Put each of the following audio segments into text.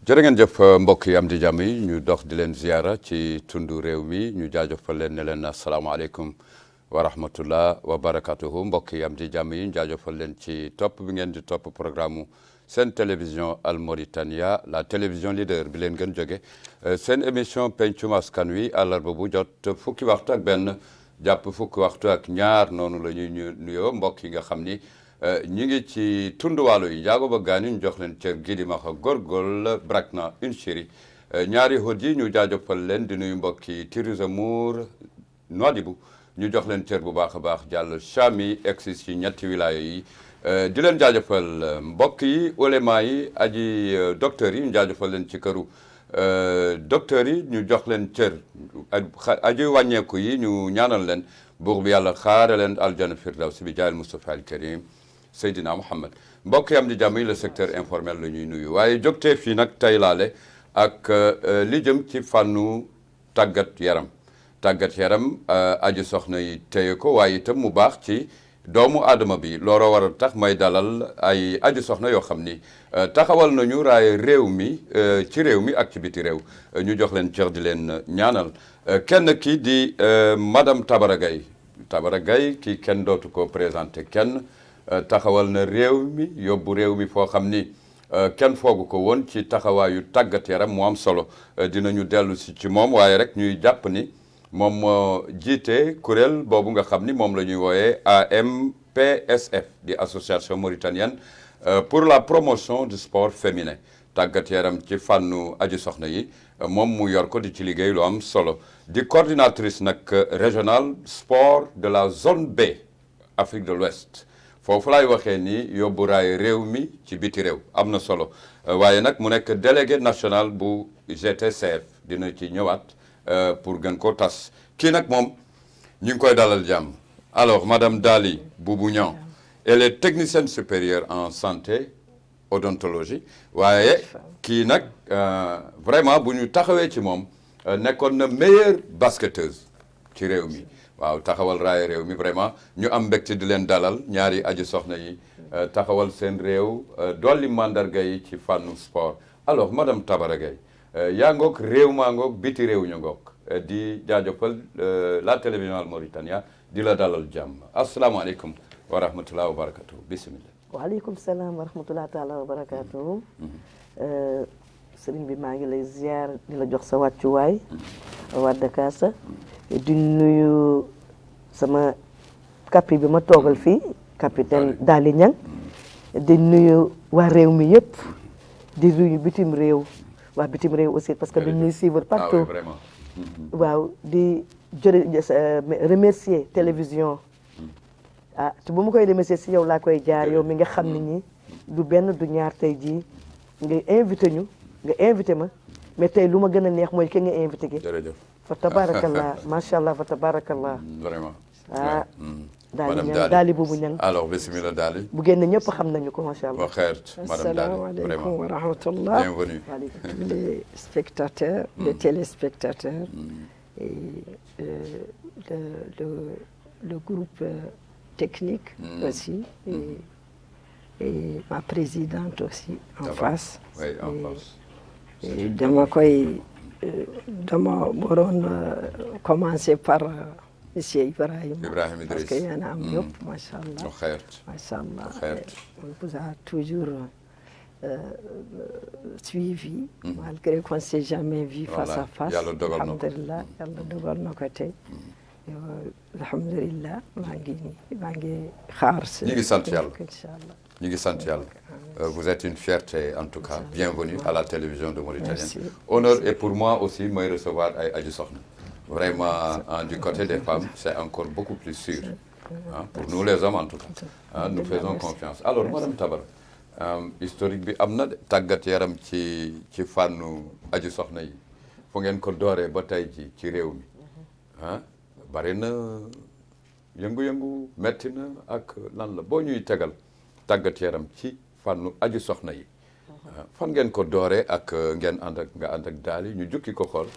jërë ngeen jëf mbokk yi am di jàmm yi ñu dox di leen ziara ci tundu réew mi ñu jaajëfal leen ne leen asalaamaaleykum wa rahmatullah wa barakatuhu mbokk yi am di jàmm yi ñu jaajëfal leen ci topp bi ngeen di topp programme seen télévision Al Mauritania la télévision leader bi leen gën jóge seen émission pencum askan wi àllarba bu jot fukki waxtu ak benn jàpp fukki waxtu ak ñaar noonu la ñuy nuyoo mbokk yi nga xam ni ñi ngi ci tunduwaalo yi njaago ba gaani ñu jox leen cër gi di maxa gorgol brakna une chérie ñaari hôtes yi ñu jaajëfal leen di nuyu mbokki Tirizamur Nouadhibou ñu jox leen cër bu baax a baax jàll Chami egsi ci ñetti wilaya yi di leen jaajëfal mbokk yi ulema yi aji docteurs yi ñu jaajëfal leen ci këru docteurs yi ñu jox leen cër aji wàññeeku yi ñu ñaanal leen buur bi yàlla xaare leen aljana firdawsi bi jaayil Mustafa al Karim Seydina Mouhamed mbokk yi am di jàmm yi le secteur informel la ñuy nuyu waaye jógtee fii nag tey laale ak li jëm ci fànnu tàggat yaram aji soxna yi téye ko waaye itam mu baax ci doomu aadama bi looloo war a tax may dalal ay aji soxna yoo xam ni taxawal nañu raay réew mi ci réew mi ak ci biti réew ñu jox leen cër di leen ñaanal kenn ki di madame Tabara Gaye kii kenn dootu ko présenté kenn taxawal na réew mi yóbbu réew mi foo xam ni kenn foogu ko woon ci taxawaayu tàggat yaram mu am solo dinañu dellu si ci moom waaye rek ñuy jàpp ni moom moo jiite kuréel boobu nga xam ni moom la ñuy wooyee AMPSF di association mauritanienne pour la promotion du sport féminin tàggat yaram ci fànnu aji soxna yi moom mu yor ko di ci liggéey lu am solo di coordinatrice nag régional sport de la zone B Afrique de l'Ouest foofu laay waxee ni yóbbu raay réew mi ci biti réew am na solo waaye nag mu nekk délégué national bu GTCF dina ci ñëwaat pour gën ko tas kii nag moom ñu ngi koy dalal jàmm alors madame Dali Boubou Niang elle est technicienne supérieure en santé odontologie waaye kii nag vraiment bu ñu taxawee ci moom nekkoon na meilleure basketteuse ci réew mi waaw taxawal raay réew mi vraiment ñu am mbégte di leen dalal ñaari aji soxna yi taxawal seen réew dolli mandarga yi ci fànnu sport alors madame Tabara Gaye yaa ngoog réew maa ngoog biti réew ñu ngoog di jaajëfal la télévision Al Mauritania di la dalal jàmm asalaamaaleykum wa rahmatulah wa barakatuh bisimilah. waaleykum salaam wa rahmatulah taala wa barakatuh. sëriñ bi maa ngi lay ziar di la jox sa wàccuwaay. waa Dakar sa di nuyu sama capi bi ma toogal fii capitaine Dali Niang di nuyu waa réew mi yëpp di nuyu bitim réew. waa bitim réew aussi parce que dañuy suivre partout waaw di remercier télévision te bu ma koy remercier si yow laa koy jaar yow mi nga xam ne ñi du benn du ñaar tey jii nga invité ma mais tey lu ma gën a neex mooy ki nga invité gi fa tabarakallah macha allah fa tabarakallah vraiment Dali Boubou Niang alors bismillah Dali bu génn ñëpp xam nañu ko macha allah. Asalaamaaleykum wa rahmatullah. Bienvenue. Les spectateurs, les téléspectateurs et le groupe technique aussi et ma présidente aussi en face. Oui, en face. Et dama waroon commencer par Monsieur Ibrahim Idriss parce que yéen a am yëpp macha allah. macha allah on vous a toujours suivi. malgré qu'on ne s'est jamais vu face à face. alhamdulilah yàlla dogal na ko tey. alhamdulilah maa ngi xaar. ñu ngi sant yàlla inchallah. ñu ngi sant yàlla. Vous êtes une fierté en tout cas. Bienvenue à la télévision de Mauritanie. Honneur et pour moi aussi mooy recevoir ay aji soxna. Vraiment du côté des femmes c'est encore beaucoup plus sûr pour nous les hommes en tout cas nous faisons confiance alors madame Tabara historique bi am na de tàggat yaram ci fànnu aji soxna yi fu ngeen ko dooree ba tey ji ci réew mi bari na yëngu-yëngu metti na ak lan la boo ñuy tegal tàggat yaram ci fànnu aji soxna yi fan ngeen ko dooree ak ngeen ànd ak Dali ñu jukki ko xool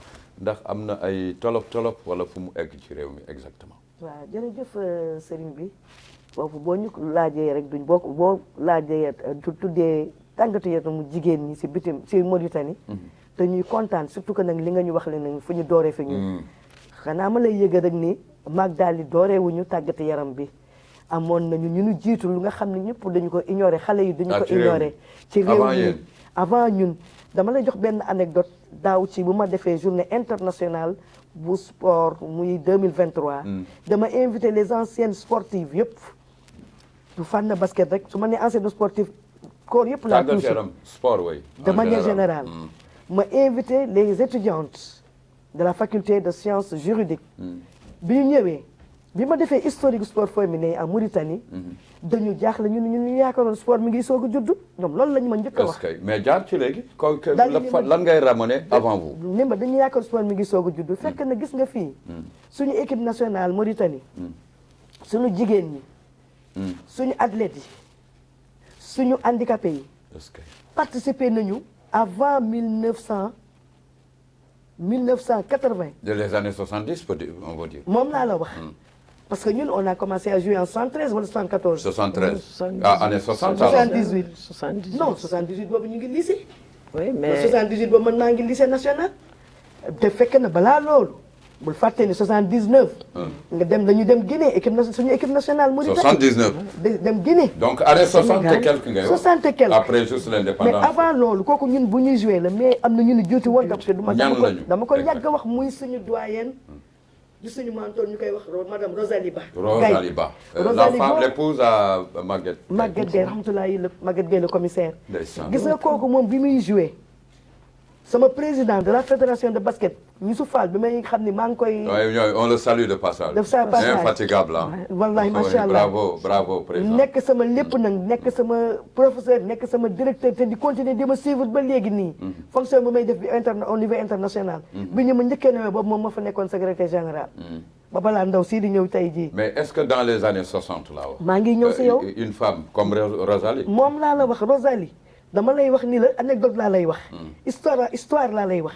ndax am na ay tolof wala fu mu egg ci réew mi exactement. waaw jërëjëf sëriñ bi foofu boo ñu laajee rek duñ boo laajee tuddee tàggatu yaramu jigéen ñi si bitim si Mauritanie te ñuy kontaan surtout que nag li nga ñu wax le nag fu ñu dooree fi ñun xanaa ma lay yëgal rek ni maag daal di dooree wuñu tàggatu yaram bi amoon nañu ñu jiitu lu nga xam ne ñëpp dañu ko ignorer xale yi dañu ko ignorer ci réew mi avant ñun dama lay jox benn anecdote daaw ci bu ma defee journée internationale bu sport muy 2023 dama invité les anciennes sportives yëpp du fànn basket rek su ma nee anciennes sportives corps yëpp laa touché sport way de manière générale ma invité les étudiantes de la faculté de sciences juridiques bi ñu ñëwee bi ma defee historique sport féminin en Mauritanie dañu jaaxle ñu yaakaaroon sport mi ngi soog a judd ñoom loolu lañu ma njëkk a wax mais jaar ci léegi lan ngay ramener avant vous ni ma dañu yaakaar sport mi ngi soog a judd fekk na gis nga fii suñu équipe nationale Mauritanie suñu jigéen ñi suñu athlètes yi suñu handicapés yi participer nañu avant 1980 de les années 70 on va dire moom laa la wax parce que ñun on a commencé à jouer en 73 wala 74. 73 ah année 60. 78 78 non 78 boobu ñu ngi lycée. oui mais 78 boobu man maa ngi lycée national. te fekk na balaa loolu bul fàtte ni 79. nga dem dañu dem Guinée suñu équipe nationale. Mauritanie 79. dem Guinée. donc année 60 et quelques ngay wax. 60 et quelques après juste l'indépendance. mais avant loolu kooku ñun bu ñuy joué la mais am na ñu ni jiitu woon. dama ko yàgg wax muy suñu doyenne. di suñu mentor ñu koy wax madame Rosalie Ba. Rosalie Ba la femme l'épouse à Maguette. Maguette Gueye rahmatulahi Maguette Gueye le commissaire. gis nga kooku moom bi muy joué. sama président de la fédération de basket Youssouf Fall bi may xam ni maa ngi koy. on le salue de passage. infatigable ah. wallahi macha allah bravo président. nekk sama lépp nag nekk sama professeur nekk sama directeur te di continuer di ma suivre ba léegi nii. fonction bi may def bi au niveau international. bi ñu ma njëkkee newee boobu moom ma fa nekkoon secrétaire général. ba balaa ndaw sii di ñëw tey jii. mais est-ce que dans les années 60 là. maa ngi ñëw si yow une femme comme Rosalie. moom laa la wax Rosalie. dama lay wax ni la anecdote laa lay wax. histoire laa lay wax.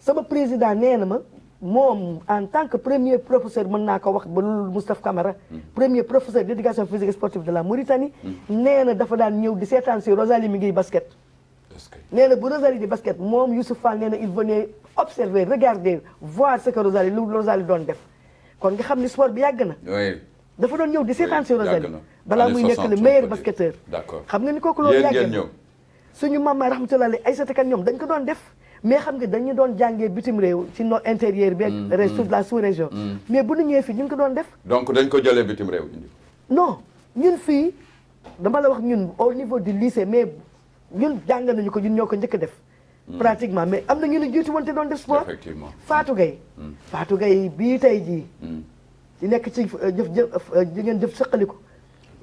sama président nee na ma moom en tant que premier professeur mën naa ko wax ba loolu Moustapha Camara. premier professeur d'éducation physique et sportive de la Mauritanie. nee na dafa daan ñëw di seetaan si Rosalie mi ngi basket. nee na bu Rosalie di basket moom Youssouf Fall nee na il venait observer regarder voir ce que Rosalie doon def kon nga xam ni sport bi yàgg na. dafa doon ñëw di seetaan si Rosalie. balaa muy nekk le meilleur basketteur. d'accord xam nga ni kooku loolu yàgg na suñu maman rahmatullahi Aïssata Kane ñoom dañ ko doon def mais xam nga dañu doon jàngee bitim réew ci no intérieur bi ak toute la sous-région mais bu ñu ñëwee fii ñu ngi ko doon def donc dañ ko jëlee bitim réew indi non ñun fii dama la wax ñun au niveau du lycée mais ñun jàng nañu ko ñun ñoo ko njëkk a def pratiquement mais am na ñu ne jiitu woon te doon def sport effectivement Fatou Gueye bii tey jii ci nekk ci ngeen jëf sëqaliku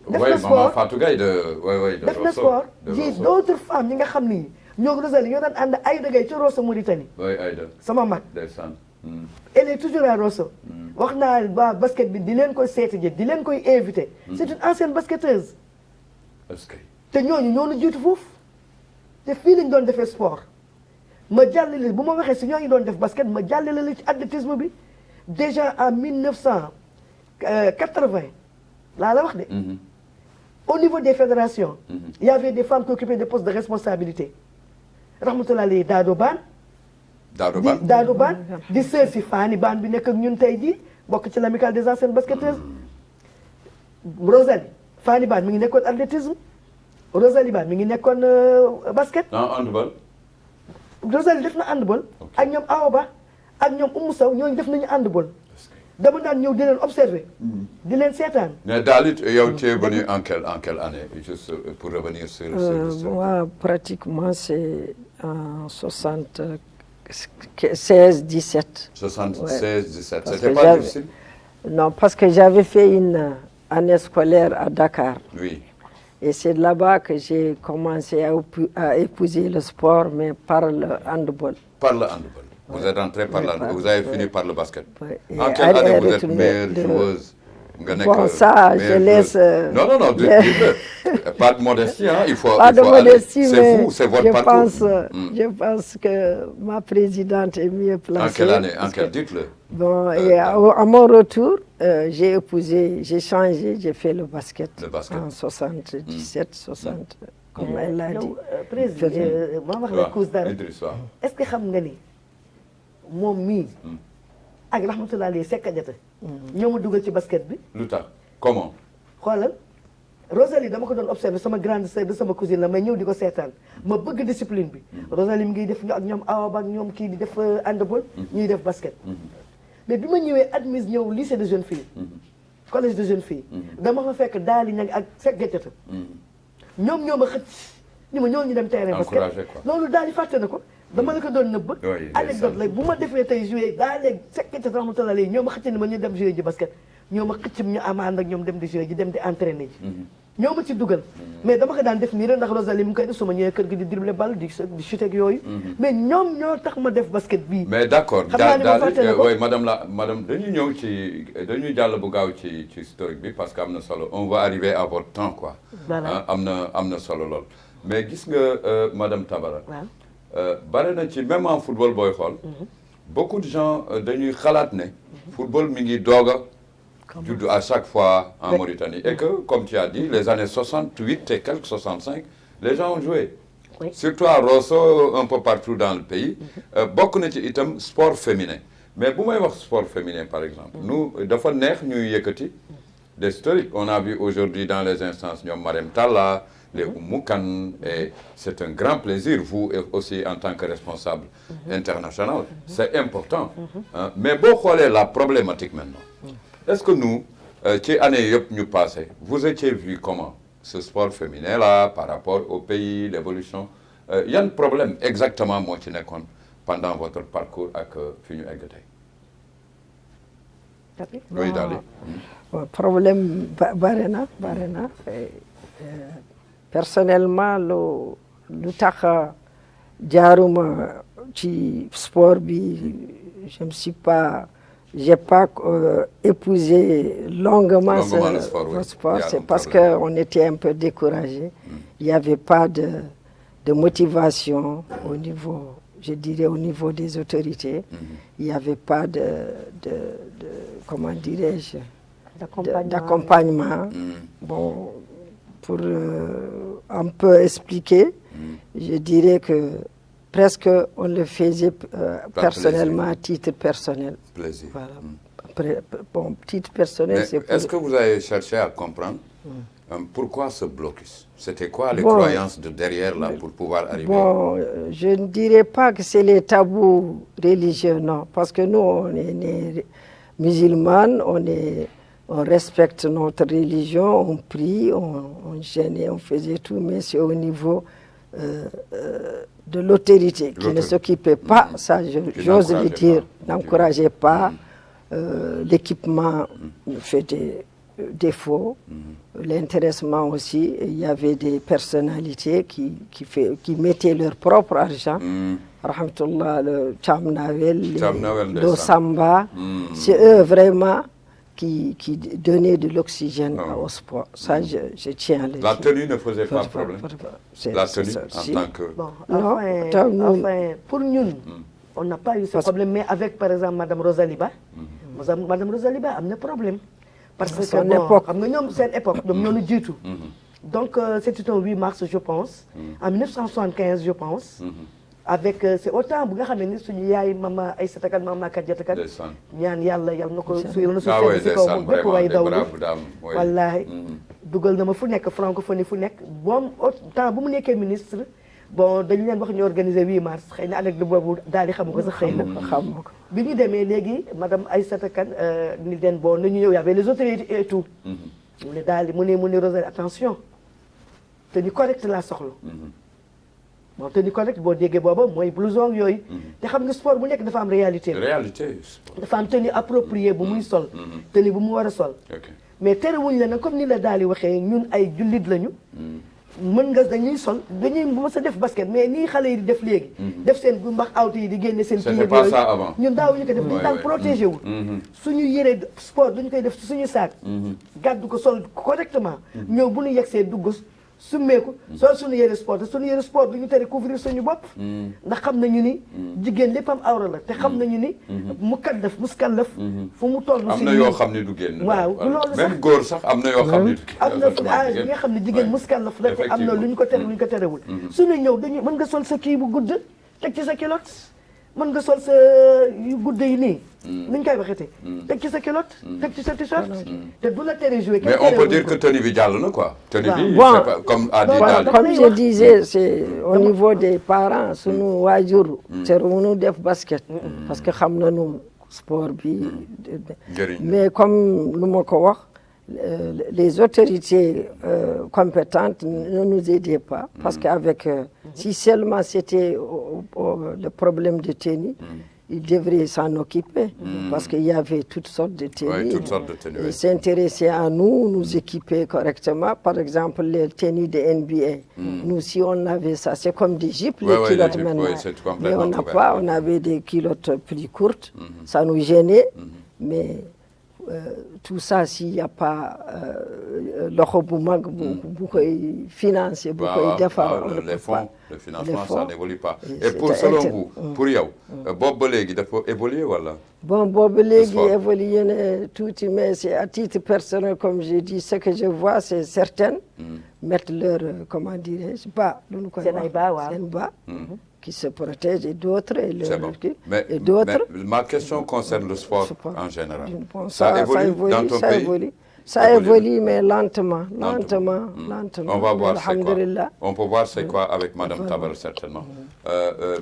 def na sport Fatou Gueye def na sport ji d'autres femmes ñi nga xam ni ñoo Rosalie ñoo daan ànd Aïda Gueye ci Rosso Mauritanie. sama mag. elle est toujours à Rosso. wax naa waa basket bi di leen koy seeti ji di leen koy invité. c'est une ancienne basketteuse. te ñooñu ñoo ñu jiitu foofu te fii lañ doon defee sport ma jàllale bu ma waxee si ñooñu doon def basket ma jàllale la ci athlétisme bi déjà en 1980 laa la wax de. Au niveau des fédérations, il y avait des femmes qui occupaient des postes de responsabilité. Rahmatullahi Dado Ban. Dado Ban. di sœur si Fani Ban bi nekk ak ñun tey jii bokk ci l'amicale des anciennes basketteuses. Rosalie Fani Ban mi ngi nekkoon athlétisme. Rosalie Ban mi ngi nekkoon basket. handball. Rosalie def na handball. ak ñoom Awa Ba ak ñoom Oumou Sow ñooñu def nañu handball. dama daan ñëw di leen observer. di leen seetaan. mais Dalit yow tu es venu en quelle année juste pour revenir sur. moi pratiquement c'est en 76 17. 76 17 c'était pas difficile. non parce que j'avais fait une année scolaire à Dakar. Oui. Et c'est là-bas que j'ai commencé à épouser le sport mais par le handball. Par le handball. Vous êtes entré par vous avez fini par le basket. En quelle année vous êtes meilleure joueuse? Bon, ça, je laisse... Non, pas de modestie, hein. Il faut pas de modestie, c'est vous, c'est votre parcours. Je pense que ma présidente est mieux placée. En quelle année? Dites-le. Bon, et à mon retour, j'ai changé, j'ai fait le basket. Le basket. En 77, 60. comme elle l'a dit. président ma wax la cause dara est-ce que xam nga ni moom mii ak rahmatulah alayhi Seck Diatta ñoo ma dugal ci basket bi. lu tax comment. xoolal Rosalie dama ko doon observé sama grande sœur de sama cousine la may ñëw di ko seetaan ma bëgg discipline bi. Rosalie mi ngi def ak ñoom Awa Ba ak ñoom kii di def handball. ñuy def basket. mais bi ma ñëwee admise ñëw lycée de jeunes filles. collège de jeunes filles. dama fa fekk Daali Niang ak Seck Diatta. ñoom ñoo ma xëcc ni ma ñoo ñu dem terrain basket loolu Daali fàtte na ko. dama la ko doon nëbb. anecdote la bu ma defee tey joué Daali Seck Diatta rahmatullah alayhi ñoo ma xëcc ni ma ñu dem joué ji basket. ñoo ma xëcc ñu amaan ak ñoom dem di joué ji dem di entraîné ji. ñoo ma ci dugal. mais dama ko daan def nii rek ndax Rosalie mu koy def su ma ñëwee kër gi di dribbler ball di chuter ak yooyu. mais ñoom ñoo tax ma def basket bii. mais d'accord daal madame dañuy ñëw ci dañuy jàll bu gaaw ci historique bi parce que am na solo on va arriver à votre temps quoi. voilà am na solo lool. mais gis nga madame Tabara. waaw bare na ci même en football booy xool. beaucoup de gens dañuy xalaat ne. football mi ngi doog a juddu à chaque fois en Mauritanie et que comme tu as dit les années 68 et quelques 65 les gens ont joué. Oui. Surtout à Rosso un peu partout dans le pays. bokk na ci itam sport féminin mais bu may wax sport féminin par exemple. nous dafa neex ñuy yëkkati des historiques on a vu aujourd'hui dans les instances ñoom Marème Talla les Oumou Kane et c'est un grand plaisir vous aussi en tant que responsable international c'est important mais boo xoolee la problématique maintenant est-ce que nous ci année yëpp ñu passé vous étiez vu comment ce sport féminin là par rapport au pays l'évolution yan problème exactement moo ci nekkoon pendant votre parcours ak fi ñu egg tey oui daal problème bare na personnellement lu tax jaaruma ci sport bi je me suis pas j'ai pas épousé longuement ce sport c'est parce que on était un peu découragé il y avait pas de motivation au niveau je dirais au niveau des autorités il y avait pas de comment dirais-je d'accompagnement bon pour un peu expliquer je dirais que presque on le faisait personnellement à titre personnel. Plaisir. Voilà. Après, bon, titre personnel, mais c'est. Est-ce que vous avez cherché à comprendre pourquoi ce blocus? C'était quoi les croyances de derrière là pour pouvoir arriver? Bon, je ne dirais pas que c'est les tabous religieux, non, parce que nous on est nés musulmanes, on respecte notre religion, on prie, on gênait, on faisait tout, mais c'est au niveau de l'autorité qui ne s'occupait pas, ça j'ose le dire, n'encourageait pas, l'équipement fait des défauts, l'intéressement aussi, il y avait des personnalités qui mettaient leur propre argent, rahmatullah, le Tchamnawel, le Samba, c'est eux vraiment qui donnait de l'oxygène au sport. Ça, je tiens à le dire. La tenue ne faisait pas problème. La tenue en tant que... Bon, enfin, pour nous, on n'a pas eu ce problème, mais avec, par exemple, Madame Rosalie Ba, Madame Rosalie Ba a un problème. Parce que, son époque. C'est une époque, donc nous du tout. Donc, c'était un 8 mars, je pense, en 1975, je pense. Avec c'est autant bu nga xam ne suñu yaay mama Aïssata Kane mama Kadiata Kane ñaan yàlla na ko su ci kaw moom bépp way dawlu wallaahi dugal na ma fu nekk francophonie fu nekk moom temps bu mu nekkee ministre bon dañu leen wax ñu organiser 8 mars xëy na anecdote boobu daal di xamu ko sax xëy na xamu ko bi ñu demee léegi madame Aïssata Kane ni leen bon nañu ñëw y avait les autorités et tout mu ne daal di mu ne Rosalie attention te ni correct laa soxla bon tenue correct boo déggee booba mooy blouson yooyu te xam nga sport bu nekk dafa am réalité dafa am tenue appropriée bu muy sol tenue bu mu war a sol mais terewuñ la nag comme ni la daal di waxee ñun ay jullit lañu mën nga dañuy sol dañuy mës a def basket mais nii xale yi di def léegi def seen bu mbax awta yi di génne seen kii yooyu ñun daawuñu ko def dañu daan protégé wul suñu yére sport dañu koy def suñu saak gàddu ko sol correctement ñëw bu ñu yegsee dugg summeeku sol suñu yére sport te suñu yére sport du ñu tere couvrir suñu bopp ndax xam nañu ni jigéen léppam awra la te xam nañu ni muskallaf fu mu toll am na yoo xam ne du génn waaw loolu même góor sax am na yoo xam ne am na yi nga xam ne jigéen muskallaf la te am na lu ñu ko tere lu ñu ko terewul suñu ñëw dañu mën nga sol sa kii bu gudd teg ci sa culotte mën nga sol sa yu gudd yi nii ni ñu koy waxeete teg ci sa culotte teg ci sa t-shirt te du la tere jouer mais on peut dire que tenue bi jàll na quoi tenue bi Bon. c'est pas comme a dit daal comme je disais c'est au niveau des parents sunu waajur teruwuñu def basket parce que xam nañu sport bi mais comme lu ma ko wax les autorités compétentes ne nous aidaient pas parce qu'avec si seulement c'était le problème de tenue ils devraient s'en occuper parce qu'il y avait toutes sortes de tenues. Oui, toutes sortes de tenues. Ils s'intéressaient à nous, nous équiper correctement. Par exemple, les tenues de NBA. Nous, si on avait ça, c'est comme des jupes, les culottes maintenant. Mais on n'a pas, on avait des culottes plus courtes. Ça nous gênait. Mais tout ça, s'il n'y a pas loxo bu mag bu koy financer, bu koy defar, les fonds, le financement, ça n'évolue pas. Et pour selon vous, pour yow, boobu ba léegi dafa évoluer wala? Bon, boobu léegi évoluer na tuuti, mais c'est à titre personnel, comme j'ai dit, ce que je vois, c'est certaines mettre leur, comment dirais-je, bas, seen bas, qui se protègent et d'autres mais ma question concerne le sport en général. Bon, ça évolue dans ton pays? Ça évolue, mais lentement. On va voir c'est quoi. On peut voir c'est quoi avec Madame Tabara certainement.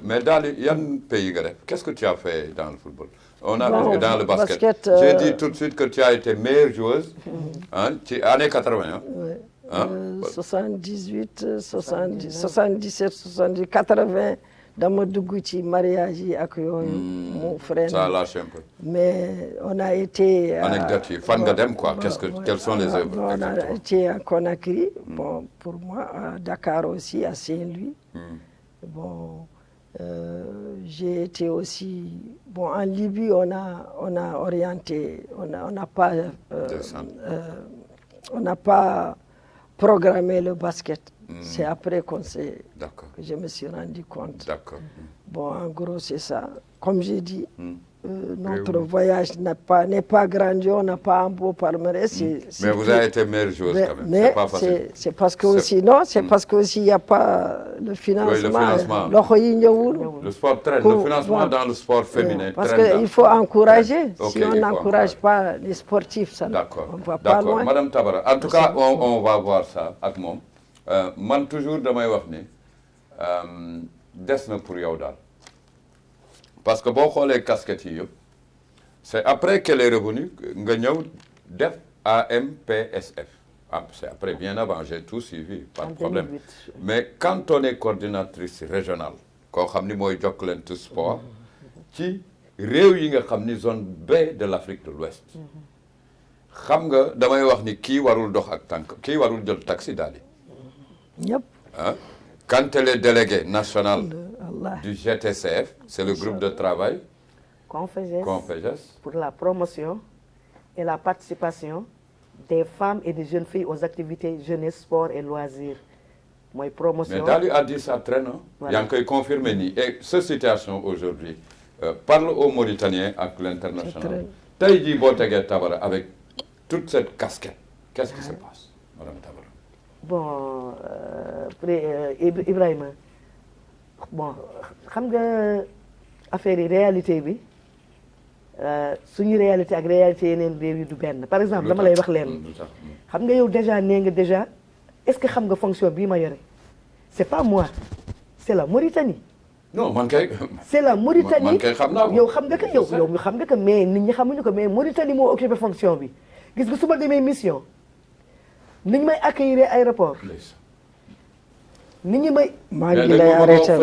Mais dans yan pays nga def, qu'est-ce que tu as fait dans le football? On a vu dans le basket. J'ai dit tout de suite que tu as été meilleure joueuse ci années 80. 78, 70, 77, 70, 80. dama dugg ci mariage yi ak yooyu mu freine ça lâche un peu mais on a été anecdote yi fan nga dem quoi quelles sont les œuvres on a été à Conakry bon pour moi à Dakar aussi à Saint-Louis bon j'ai été aussi bon en Libye on a orienté on n'a pas programmé le basket. C'est après que je me suis rendu compte. D'accord. Bon, en gros, c'est ça. Comme j'ai dit, notre voyage n'est pas grandiose, on n'a pas un beau palmarès. Mais vous avez été meilleure joueuse quand même. C'est pas facile. C'est parce que aussi, non, c'est parce que aussi il n'y a pas le financement. Oui, le financement. Le sport traîne. Le financement dans le sport féminin parce qu'il faut encourager. Si on n'encourage pas les sportifs, ça, on ne va pas loin. Madame Tabara, en tout cas, on va voir ça avec moi. Man toujours damay wax ni des na pour yow daal parce que boo xoolee casquette yi yëpp c'est après qu'elle est revenue nga ñëw def AMPSF c'est après bien avant j'ai tout suivi pas de problème mais quand on est coordinatrice régionale koo xam ni mooy Jokalante sport ci réew yi nga xam ni zone B de l'Afrique de l'Ouest xam nga damay wax ni kii warul dox ak tànk kii warul jël taxi daal di Yep. Quand elle est déléguée nationale du GTCF, c'est le groupe de travail Conféges pour la promotion et la participation des femmes et des jeunes filles aux activités jeunesse, sport et loisirs. Moi, promotion. Mais Dali a dit ça très non. Il y a encore confirmé ni. Et cette situation aujourd'hui parle aux Mauritaniens avec l'international. Taïdi Boteguet Tabara avec toute cette casquette. Qu'est-ce qui se passe, Madame Tabara? Bon Ibrahima bon xam nga affaire yi réalité bi suñu réalité ak réalité yeneen réew yi du benn par exemple dama lay wax leen xam nga yow déjà nee nga déjà est-ce que xam nga fonction bii ma yore c'est pas moi c'est la Mauritanie. Non man kay. c'est la Mauritanie man kay xam naa ko yow xam nga que yow xam nga que mais nit ñi xamuñu ko mais Mauritanie moo occupé fonction bi gis nga su ma demee mission. ni ñu may accueillir aéroport ni ñu may. maa ngi lay arrêter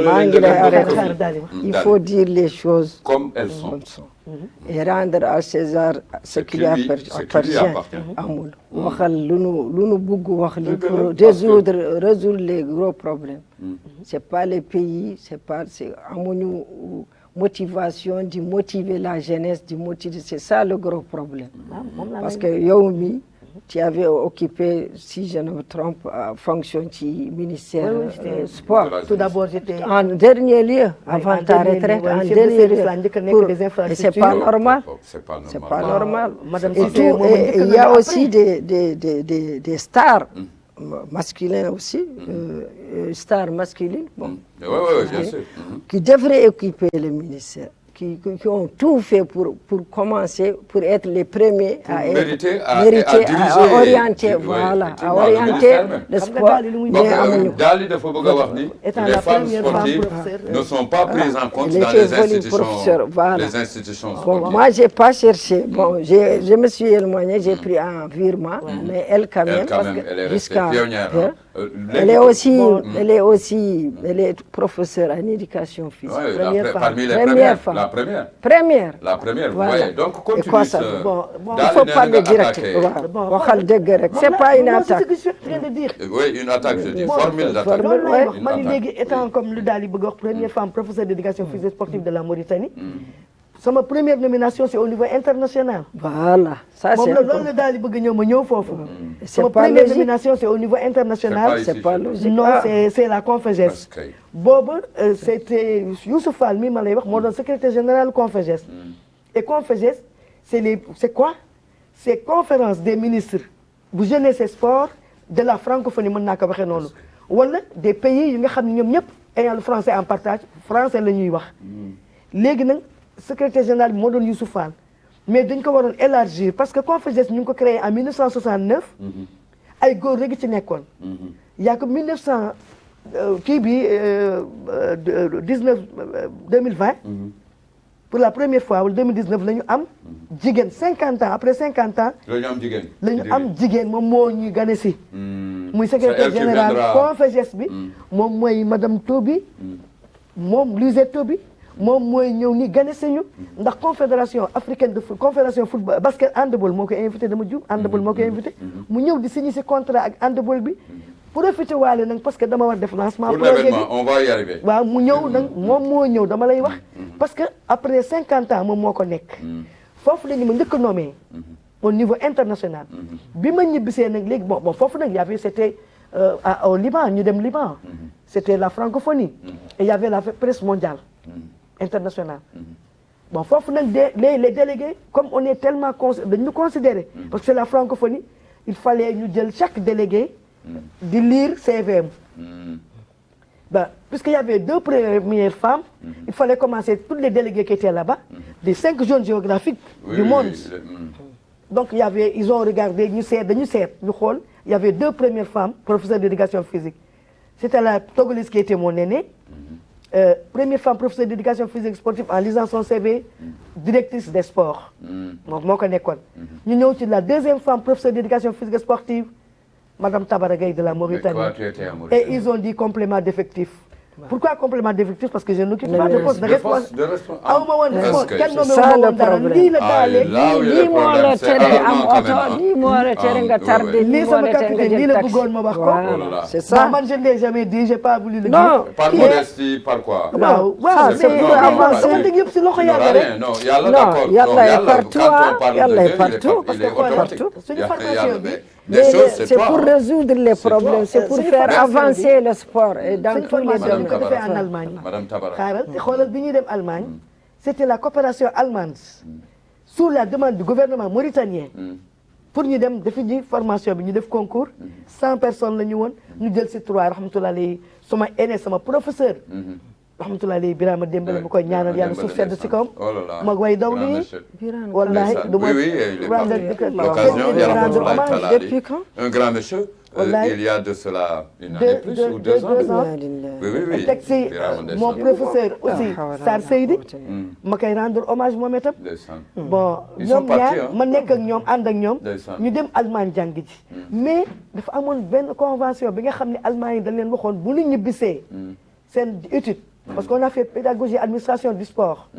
il faut dire les choses comme elles sont. et rendre à César ce qui lui appartient amul waxal lu nu bugg wax li pour résoudre les gros problèmes. C'est pas les pays c'est amuñu motivation di motiver la jeunesse di motiver c'est ça le gros problème. Parce que yow mi tu avais occupé, si je ne me trompe, fonction du ministère sport. Tout d'abord, j'étais En dernier lieu, avant ta retraite, en dernier lieu. Et c'est pas normal. C'est pas normal. C'est pas normal. Madame Et Cissé, tout, moi, et je il y a après. aussi des stars masculins aussi, stars masculines, bon, Oui, bien sûr. qui devraient occuper le ministère, qui ont tout fait pour commencer, pour être les premiers à mériter, être à mérités, diriger, à orienter, oui, voilà, à effectivement, le orienter ministère même. le Xam nga sport. daal li muy Mais wax, amuñu ko. daal di dafa bëgg a wax ni étant les la femmes première femme sportives professeur, ne sont pas prises en compte Elle dans était les venue institutions, professeur, voilà. les institutions Bon, sportives. moi, j'ai pas cherché. Bon, je me suis éloignée, j'ai pris un virement, mais elle quand même, Elle, quand parce même, que elle est restée jusqu'à pionnière. hein, Elle elle est professeure en éducation physique. Première femme. parmi les Première premières. femme. La première. Première. La première, Voilà. voyez. Donc, Et continue quoi ça ce- bon, Il daal faut di parler nga direct. attaqué. Voilà. Bon, Waxal dëgg rek. C'est pas une attaque. C'est ce que je suis en train de dire. Oui, une attaque, je dis. Bon, Formule d'attaque. formule, loolu laay wax Une man attaque. léegi étant comme lu daal di bëgg a wax première femme professeure d'éducation physique et sportive de la Mauritanie. sama première nomination c'est au niveau international. Voilà. Ça, moom c'est la loolu important. la daal di bëgg ñëw ma ñëw foofu. C'est sama pas première logique. nomination c'est au niveau international. C'est C'est pas logique. non Ah. c'est la Conféges. Parce que- boobu c'était Youssouf Fall mi ma lay wax moo doon secrétaire général Conféges. Et Conféges c'est quoi? C'est conférence des ministres bu jeunesse et sport de la francophonie mën naa ko waxee noonu. wala des pays yi nga xam ne ñoom ñëpp ayant le français en partage français la ñuy wax. léegi nag secrétaire général bi moo doon Youssouf Fall mais dañ ko waroon élargir parce que Conféges ñu ngi ko créé en 1969. ay góor rek ci nekkoon. yaa ko 1900 kii bi 2020. pour la première fois wala 2019 la ñu am. jigéen 50 ans après 50 ans. la ñu am jigéen. la ñu am jigéen moom moo ñuy gane si. muy secrétaire C'est elle qui général viendra. Conféges bi. moom mooy madame Tobi. moom Lusette Tobi. moom mooy ñëw ni gane si ñu. ndax confédération africaine de foot confédération football basket handball moo koy invité dama jub handball moo koy invité. mu ñëw di signer si contrat ak handball bi. profité waale nag parce que dama war def lancement Pour projet bi. l'événement, on va y arriver. waaw mu ñëw nag moom moo ñëw dama lay wax. parce que après 50 ans moom moo ko nekk. foofu la ñu ma njëkk a nommé. au niveau international. bi ma ñibbisee nag léegi bon foofu nag y avait c'était au Liban ñu dem Liban. c'était la francophonie. et y avait la presse mondiale. internationale. bon foofu nag les délégués comme on est tellement dañu considéré. parce que c'est la francophonie il fallait ñu jël chaque délégué. di lire CVM. Ben, puisqu'il y avait 2 premières femmes, il fallait commencer tous les délégués qui étaient là-bas, des 5 zones géographiques du monde. Donc ils ont regardé, il y avait 2 premières femmes, professeurs d'éducation physique. C'était la Togolaise qui était mon aînée. Première femme professeure d'éducation physique et sportive en lisant son CV, directrice des sports. Donc, moi, je connais. Nous avons la deuxième femme professeure d'éducation physique et sportive, Madame Tabara Gaye de la Mauritanie. Mais quoi, tu étais en Mauritanie? Et ils ont dit complément d'effectif. Pourquoi complément d'effectif? Parce que je n'occupe pas de poste de responsable. Ah, quel nom ça le problème. lii la daale là où il y a lii le moo la problème, c'est tere am allemand quand même, oto hein. lii moo la tere nga tardé lii lii moo sama la tere nga capitaine lii jël la taxi. bëggoon ma wax ko. Voilà, Oh là là. c'est Bah, ça. man je ne l'ai jamais dit, j'ai pas voulu le Non. dire. Par Mais- modestie, par quoi? waaw Ça, waaw c'est pour avancer. wax dëgg yëpp si loxo Il n'y aura yàlla rien, rek. non, yàlla Non, d'accord. yàlla Non, est partout, quand hein. on parle Yàlla de est Dieu, partout. il est Parce que automatique. partout. C'est une Il y a- formation mais bi. les choses, c'est C'est toi. pour résoudre les C'est problèmes, toi. c'est pour C'est une faire formation avancer le sport et dans C'est une tous les formation bi domaines. ko defee en Allemagne. Madame Tabara. xaaral te xoolal bi ñuy dem Allemagne c'était la coopération allemande sous la demande du gouvernement mauritanien pour ñu dem defi ji formation bi ñu def concours 100 personnes la ñu woon ñu jël si 3 rahmatullah alayhi sama aîné sama professeur rahmatullah alayhi Birama Dembélé bu koy ñaanal yàlla suuf sedd si kawam Oh là là. ma way daw Grand lii monsieur. wallahi Ndeysaan. du ma Oui, oui, il est rendre parti. L'occasion, il y a rendre rahmatullah hommage ta'ala depuis quand? un grand monsieur, Wallahi. il y a de cela une année plus ou 2 ans. deux ans. Oui, oui, oui. teg si Birama ndeysaan. mon professeur aussi Sar Seydi ma koy rendre hommage moom itam Ndeysaan. bon Ils sont ñoom partis, ñaar hein. ma nekk ak ñoom ànd ak ñoom Ndeysaan. ñu dem Allemagne jàng ji mais dafa amoon benn convention bi nga xam ne Allemagne yi dañ leen waxoon bu ñu ñibbisee seen étude parce qu'on a fait pédagogie administration du sport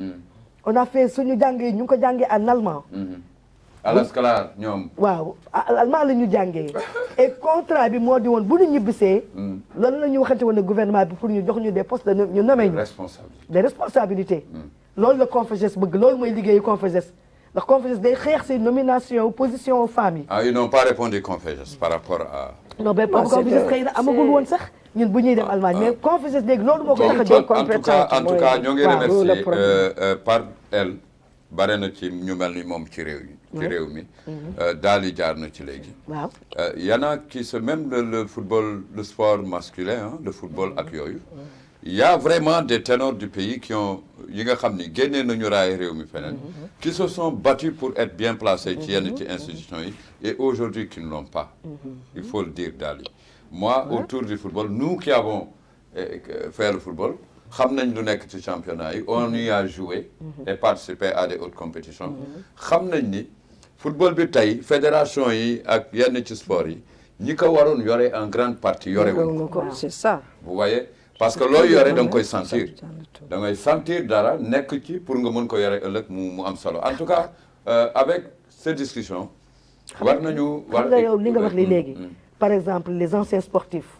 on a fait suñu jàng yi ñu ngi ko jàngee en allemand À la scolaire, ñoom. waaw allemand la ñu jàngee et contrat bi moo di woon bu ñu ñibbisee loolu la ñu waxante woon ne gouvernement bi pour ñu jox ñu des postes de ñu nommé ñu Responsable. des responsabilités loolu la Conféges bëgg loolu mooy liggéeyu Conféges ndax Confédération day xeex si nomination position aux femmes yi. Ah, ils n'ont pas répondu Confédération par rapport à. non mais Confédération xëy na amagul woon sax ñun bu ñuy dem Allemagne mais Confédération léegi loolu moo ko tax a jóg. en tout cas ñoo ngi remercier par elle bare na ci ñu mel ni moom ci réew mi daal di jaar na ci léegi. waaw y en a qui se même le football le sport masculin le football ak yooyu. Il y a vraiment des ténors du pays qui ont yi nga xam ni génnee nañu raay réew mi feneen qui se sont battus pour être bien placés ci yenn ci institutions yi et aujourd'hui qui ne l'ont pas. Il faut le dire daal yi moi autour du football nous qui avons fait le football xam nañ lu nekk ci championnat yi on y a joué et participé à des hautes compétitions xam nañ ni football bi tey fédération yi ak yenn ci sport yi ñi ko waroon yore en grande partie yore wuñ ko. c'est ça. vous voyez parce que looy yore da nga koy sentir da ngay sentir dara nekk ci pour nga mën ko yore ëllëg mu am solo en tout cas avec ces discussions war nañu xam nga yow li nga wax li léegi par exemple les anciens sportifs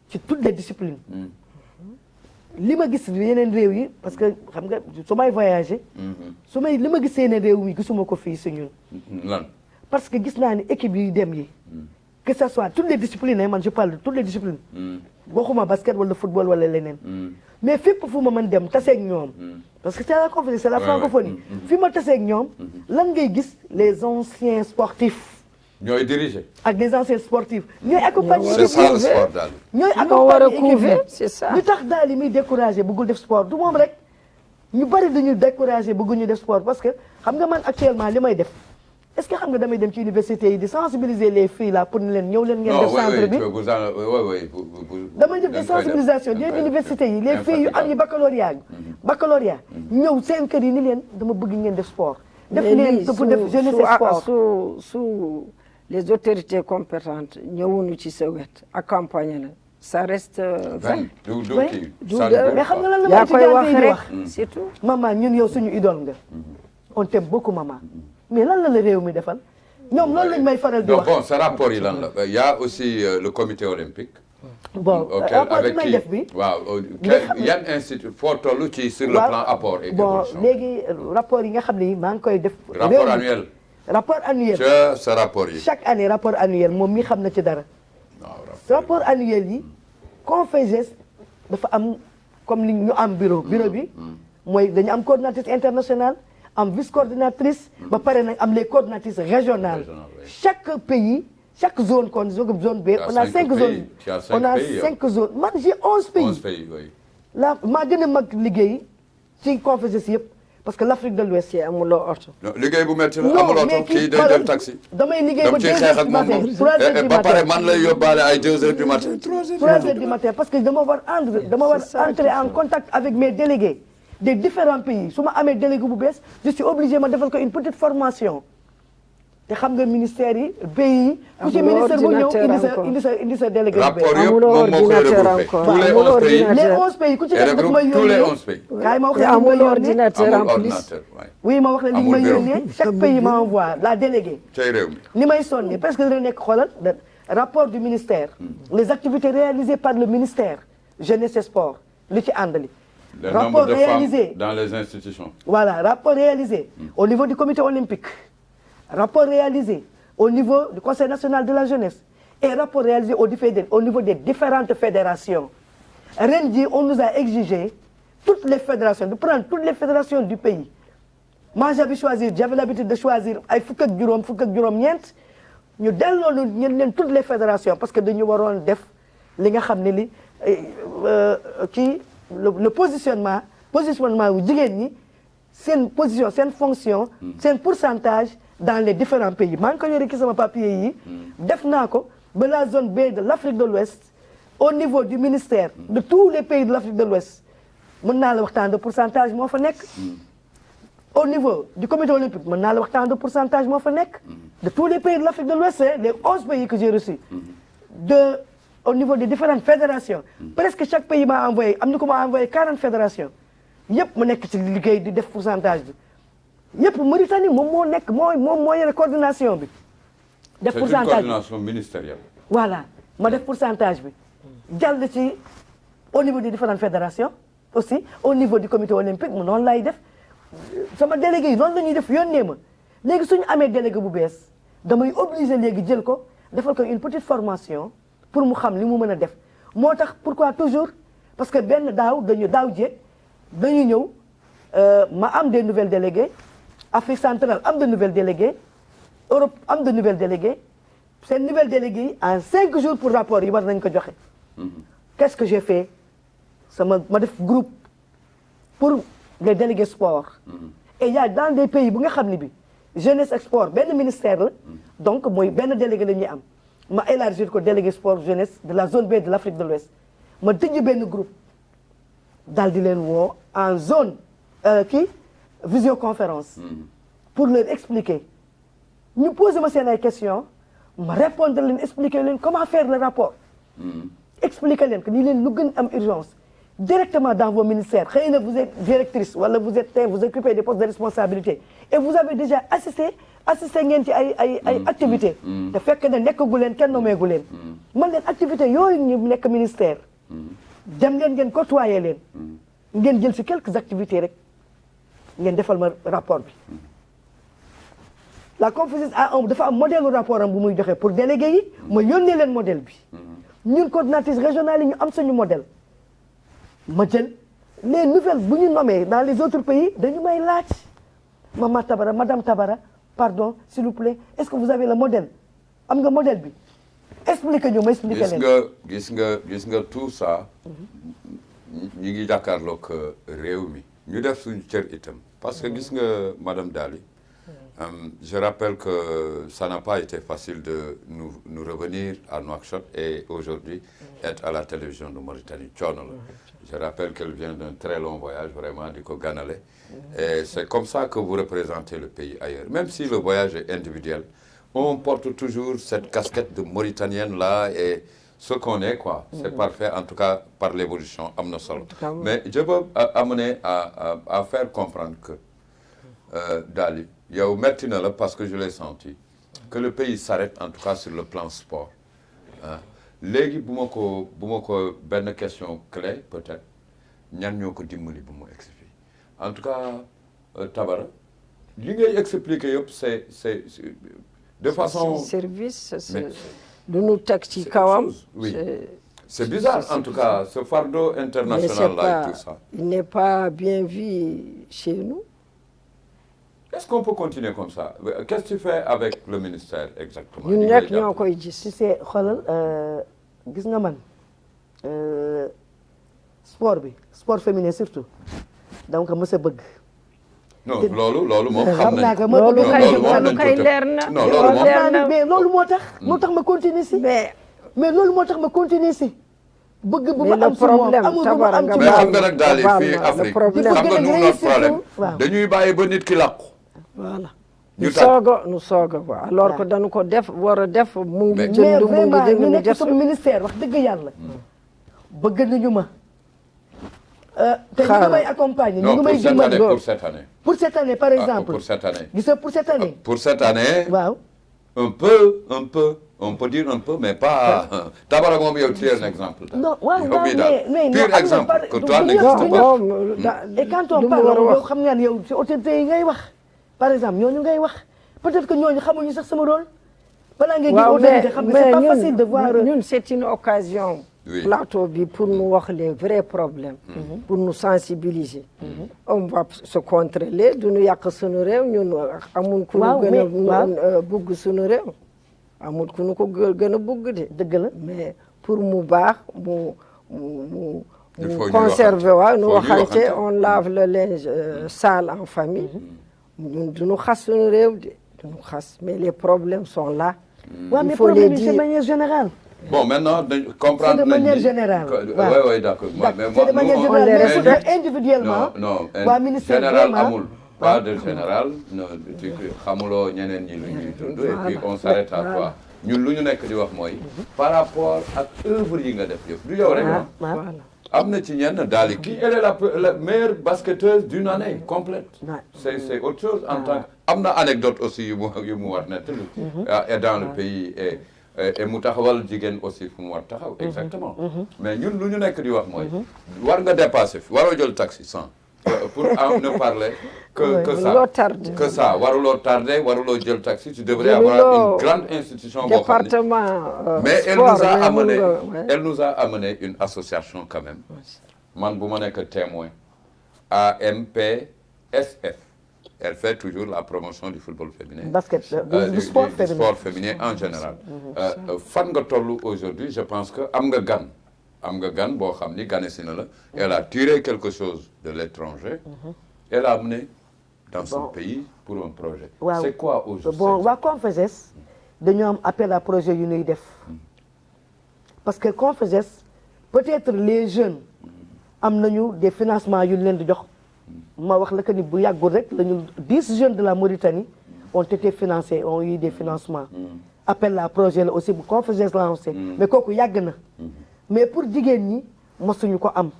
ci toutes les disciplines li ma gis yeneen réew yi parce que xam nga su may voyager li ma gis yeneen réew mi gisuma ko fii si ñun lan parce que gis naa ni équipe yi dem yi que ça soit toutes les disciplines man je parle de toutes les disciplines waxuma basket wala football wala leneen mais fépp fu ma mën dem taseeg ñoom parce que c'est la conférence c'est la francophonie fi ma taseeg ñoom lan ngay gis les anciens sportifs ñooy diriger ak les anciens sportifs ñooy accompagner c'est ça le sport daal ñooy accompagner équipe c'est ça lu tax daal yi muy découragé bëggul def sport du moom rek ñu bari dañu découragé bëgguñu def sport parce que xam nga man actuellement li may def est-ce que xam nga damay dem ci université yi di sensibiliser les filles là pour ni leen ñëw leen ngeen def centre bi damay def des sensibilisations des universités yi les filles yu am yi baccalauréat ñëw seen kër yi ni leen dama bëgg ngeen def sport def leen pour def jeunesse et sport sous les autorités compétentes ñëwuñu ci sa wet accompagner la ça reste vain. mais xam nga lan la ma ci gardé di wax surtout maman ñun yow suñu idole nga on t'aime beaucoup maman mais lan la réew mi defal ñoom loolu lañ may faral di wax. bon sa rapport yi lan la y a aussi le comité olympique. bon rapport bi may def bi. waaw yan institut foo toll ci sur le plan apport et évolution. bon léegi rapport yi nga xam ne maa ngi koy def. rapport annuel. rapport annuel. sa rapport yi. chaque année rapport annuel moom mi xam na ci dara. rapport annuel yi Conféges dafa am comme ni ñu am bureau bi mooy dañu am coordinatrice internationale. am vice-coordinatrice ba pare nag am les coordinatrices régionales chaque pays chaque zone kon zone B on a 5 zones on a 5 zones man j'ai 11 pays là maa gën a mag liggéey ci Conféges yëpp parce que l'Afrique de l'Ouest yi amuloo oto liggéey bu metti la amuloo oto kii day dem taxi damay liggéey ba 2 heures du matin 3 heures du matin ba pare man lay yóbbaale ay 2 heures du matin 3 heures du matin parce que dama war entrer en contact avec mes délégués des différents pays su ma amee délégué bu bees je suis obligé ma defal ko une petite formation te xam nga ministère yi pays yi ku ci ministère bu ñëw indi sa délégué bu bees. rapport yëpp moom moo koy regroupé les 11 pays ku ci nekk dafa may yónnee kaay ma wax la li ma yónnee oui ma wax la li ma yónnee chaque pays m'envoie la déléguée ni may sonni parce que dana nekk xoolal rapport du ministère les activités réalisées par le ministère jeunesse et sport li ci àndali rapport réalisé dans les institutions. Voilà, rapport réalisé au niveau du comité olympique, rapport réalisé au niveau du Conseil national de la jeunesse et rapport réalisé au niveau des différentes fédérations. Rendi, on nous a exigé toutes les fédérations, de prendre toutes les fédérations du pays. Moi, j'avais l'habitude de choisir ay fukk ak juróom ñeent ñu delloo ñu toutes les fédérations parce que dañu waroon def li nga xam ne li kii le positionnement wu jigéen ñi seen position seen fonction seen pourcentage dans les différents pays maa ngi ko yore ci sama papier yi def naa ko ba la zone B de l'Afrique de l'Ouest au niveau du ministère de tous les pays de l'Afrique de l'Ouest mën naa la waxtaan de pourcentage moo fa nekk au niveau du comité olympique mën naa la waxtaan de pourcentage moo fa nekk de tous les pays de l'Afrique de l'Ouest les 11 pays que j'ai reçus au niveau des différentes fédérations presque chaque pays m'a envoyé am na ko ma envoyé 40 fédérations yëpp mu nekk ci liggéey di def pourcentage bi yëpp Mauritanie moom moo yore coordination bi def pourcentage c'est une coordination ministérielle voilà ma def pourcentage bi jàll ci au niveau des différentes fédérations aussi au niveau du comité olympique mu noonu lay def sama délégué yi noonu la ñuy def yónnee ma léegi suñu amee délégué bu bees damay obligé léegi jël ko defal ko une petite formation pour mu xam li mu mën a def moo tax pourquoi toujours parce que benn daaw jéeg dañu ñëw ma am des nouvelles délégués Afrique centrale am de nouvelles délégués Europe am de nouvelles délégués seen nouvelles délégués yi en 5 jours pour rapport yi war nañ ko joxe. Qu'est-ce que j'ai fait ma def groupe pour les délégués sport. Et il y a dans des pays bu nga xam ne bi jeunesse et sport benn ministère la donc mooy benn délégué la ñuy am ma élargir ko délégué sport jeunesse de la zone B de l'Afrique de l'Ouest ma tëj benn groupe daal di leen woo en zone visioconférence pour leur expliquer ñu poser ma seen ay questions ma répondre leen expliquer leen comment faire le rapport expliquer leen que ni leen lu gën am urgence directement dans vos ministères xëy na vous êtes directrice wala vous occupez des postes de responsabilité et vous avez déjà assisté ngeen ci ay activités te fekk na nekkagu leen kenn nommeegu leen man leen activités yooyu ñu nekk ministère dem leen ngeen côtoyer leen ngeen jël ci quelques activités rek ngeen defal ma rapport bi la Confucius dafa am modèle rapport am bu muy joxe pour délégué yi ma yónnee leen modèle bi ñun coordinatrice régionale yi ñu am suñu modèle ma jël les nouvelles bu ñu nommé dans les autres pays dañu may laaj madame Tabara pardon s'il vous plaît est-ce que vous avez le modèle am nga modèle bi expliquez ñu ma expliquer leen gis nga tout ça ñi ngi jàkkaarloog réew mi ñu def suñu cër itam parce que gis nga madame Dali je rappelle que ça n'a pas été facile de nous revenir à Nouakchott et aujourd'hui être à la télévision de Mauritanie coono la je rappelle qu'elle vient d'un très long voyage vraiment di ko ganale et c'est comme ça que vous représentez le pays ailleurs même si le voyage est individuel on porte toujours cette casquette de Mauritanienne là et ce qu'on est quoi c'est parfait en tout cas par l'évolution am na solo mais je veux amener à faire comprendre que Dali yow metti na la parce que je l'ai senti que le pays s'arrête en tout cas sur le plan sport léegi bu ma ko benn question clé peut-être ñan ñoo ko dimbali bu mu egsi fii en tout cas Tabara li ngay expliquer yëpp c'est de façon service du ñu teg ci kawam oui c'est bizarre en tout cas ce fardeau international là et tout ça il n'est pas bien vu chez nous. Est-ce qu'on peut continuer comme ça qu'est-ce que tu fais avec le ministère exactement ñun nekk ñoo koy gis si c'est xoolal gis nga man sport féminin surtout donc mës a bëgg non loolu moom xam naa ko loolu kay leer na non loolu moom mais loolu moo tax ma continuer si mais loolu moo tax ma continuer si bëgg bu ma am si moom amul bu ma am ci mais xam nga nag daal fii Afrique xam nga nous notre problème dañuy bàyyi ba nit ki làqu voilà nu soog a alors que dañu ko def war a def mu ngi jënd mu ngi dégg ñu nekk sama ministère wax dëgg yàlla bëgg nañu ma te ñu ngi may accompagner ñu ngi may dimbali pour cette année par exemple pour cette année gis nga pour cette année waaw un peu on peut dire un peu mais pas Tabara moom yow tu es un exemple non waaw mais pur exemple que toi n'existe pas et quand on parle yow xam nga ne yow ci autorité yi ngay wax par exemple ñooñu ngay wax peut-être que ñooñu xamuñu sax sama rôle balaa ngay gis autorité xam nga c'est pas facile de voir ñun c'est une occasion plateau bi pour nous wax les vrais problèmes pour nous sensibiliser on va se contrôler du ñu yàq suñu réew ñun amul ku ñu gën a bugg suñu réew amul ku ñu ko gën a bugg de dëgg la mais pour mu baax mu conserver waaw nu waxante on lave le linge sale en famille ñun du ñu xas suñu réew de du ñu xas mais les problèmes sont là il faut les dire de manière générale. Bon, maintenant, comprendre... C'est de manière générale. Oui, d'accord. C'est de manière générale, mais individuellement. Non, ministère général amul. Pas de général. Xamuloo ñeneen ñi lu ñuy dund et puis on s'arrête à toi. ñun lu ñu nekk di wax mooy par rapport ak œuvre yi nga def yëpp du yow rek am na ci ñenn daal qui elle est la meilleure basketteuse d'une année complète. C'est autre chose en tant que am na anecdote aussi yu mu war nettali et dans le pays et mu taxawal jigéen aussi fu mu war taxaw exactement mais ñun lu ñu nekk di wax mooy war nga dépasser fi waroo jël taxi 100 pour ne parler que ça. waruloo tardé. Que ça, waruloo tardé, waruloo jël taxi, tu devrais avoir une grande institution. Département mais sport, elle nous a amené une association quand même. Man bu ma nekk témoin. AMPSF. Elle fait toujours la promotion du football féminin. Basket, du sport féminin. Du sport féminin en général. Fan nga tollu aujourd'hui, je pense que am nga gan boo xam ni gane si na la. Elle a tiré quelque chose de l'étranger. Elle a amené dans son pays pour un projet. waaw c'est quoi aujourd'hui? bon waa Confeges dañoo am appel à projet yu ñuy def parce que Confeges peut-être les jeunes am nañu des financements yu ñu leen di jox ma wax la que ni bu yàggul rek lañu 10 jeunes de la Mauritanie ont été financés ont eu des financements. appel à projet la aussi bu Confeges lancé. mais kooku yàgg na. mais pour jigéen ñi mosuñu ko am.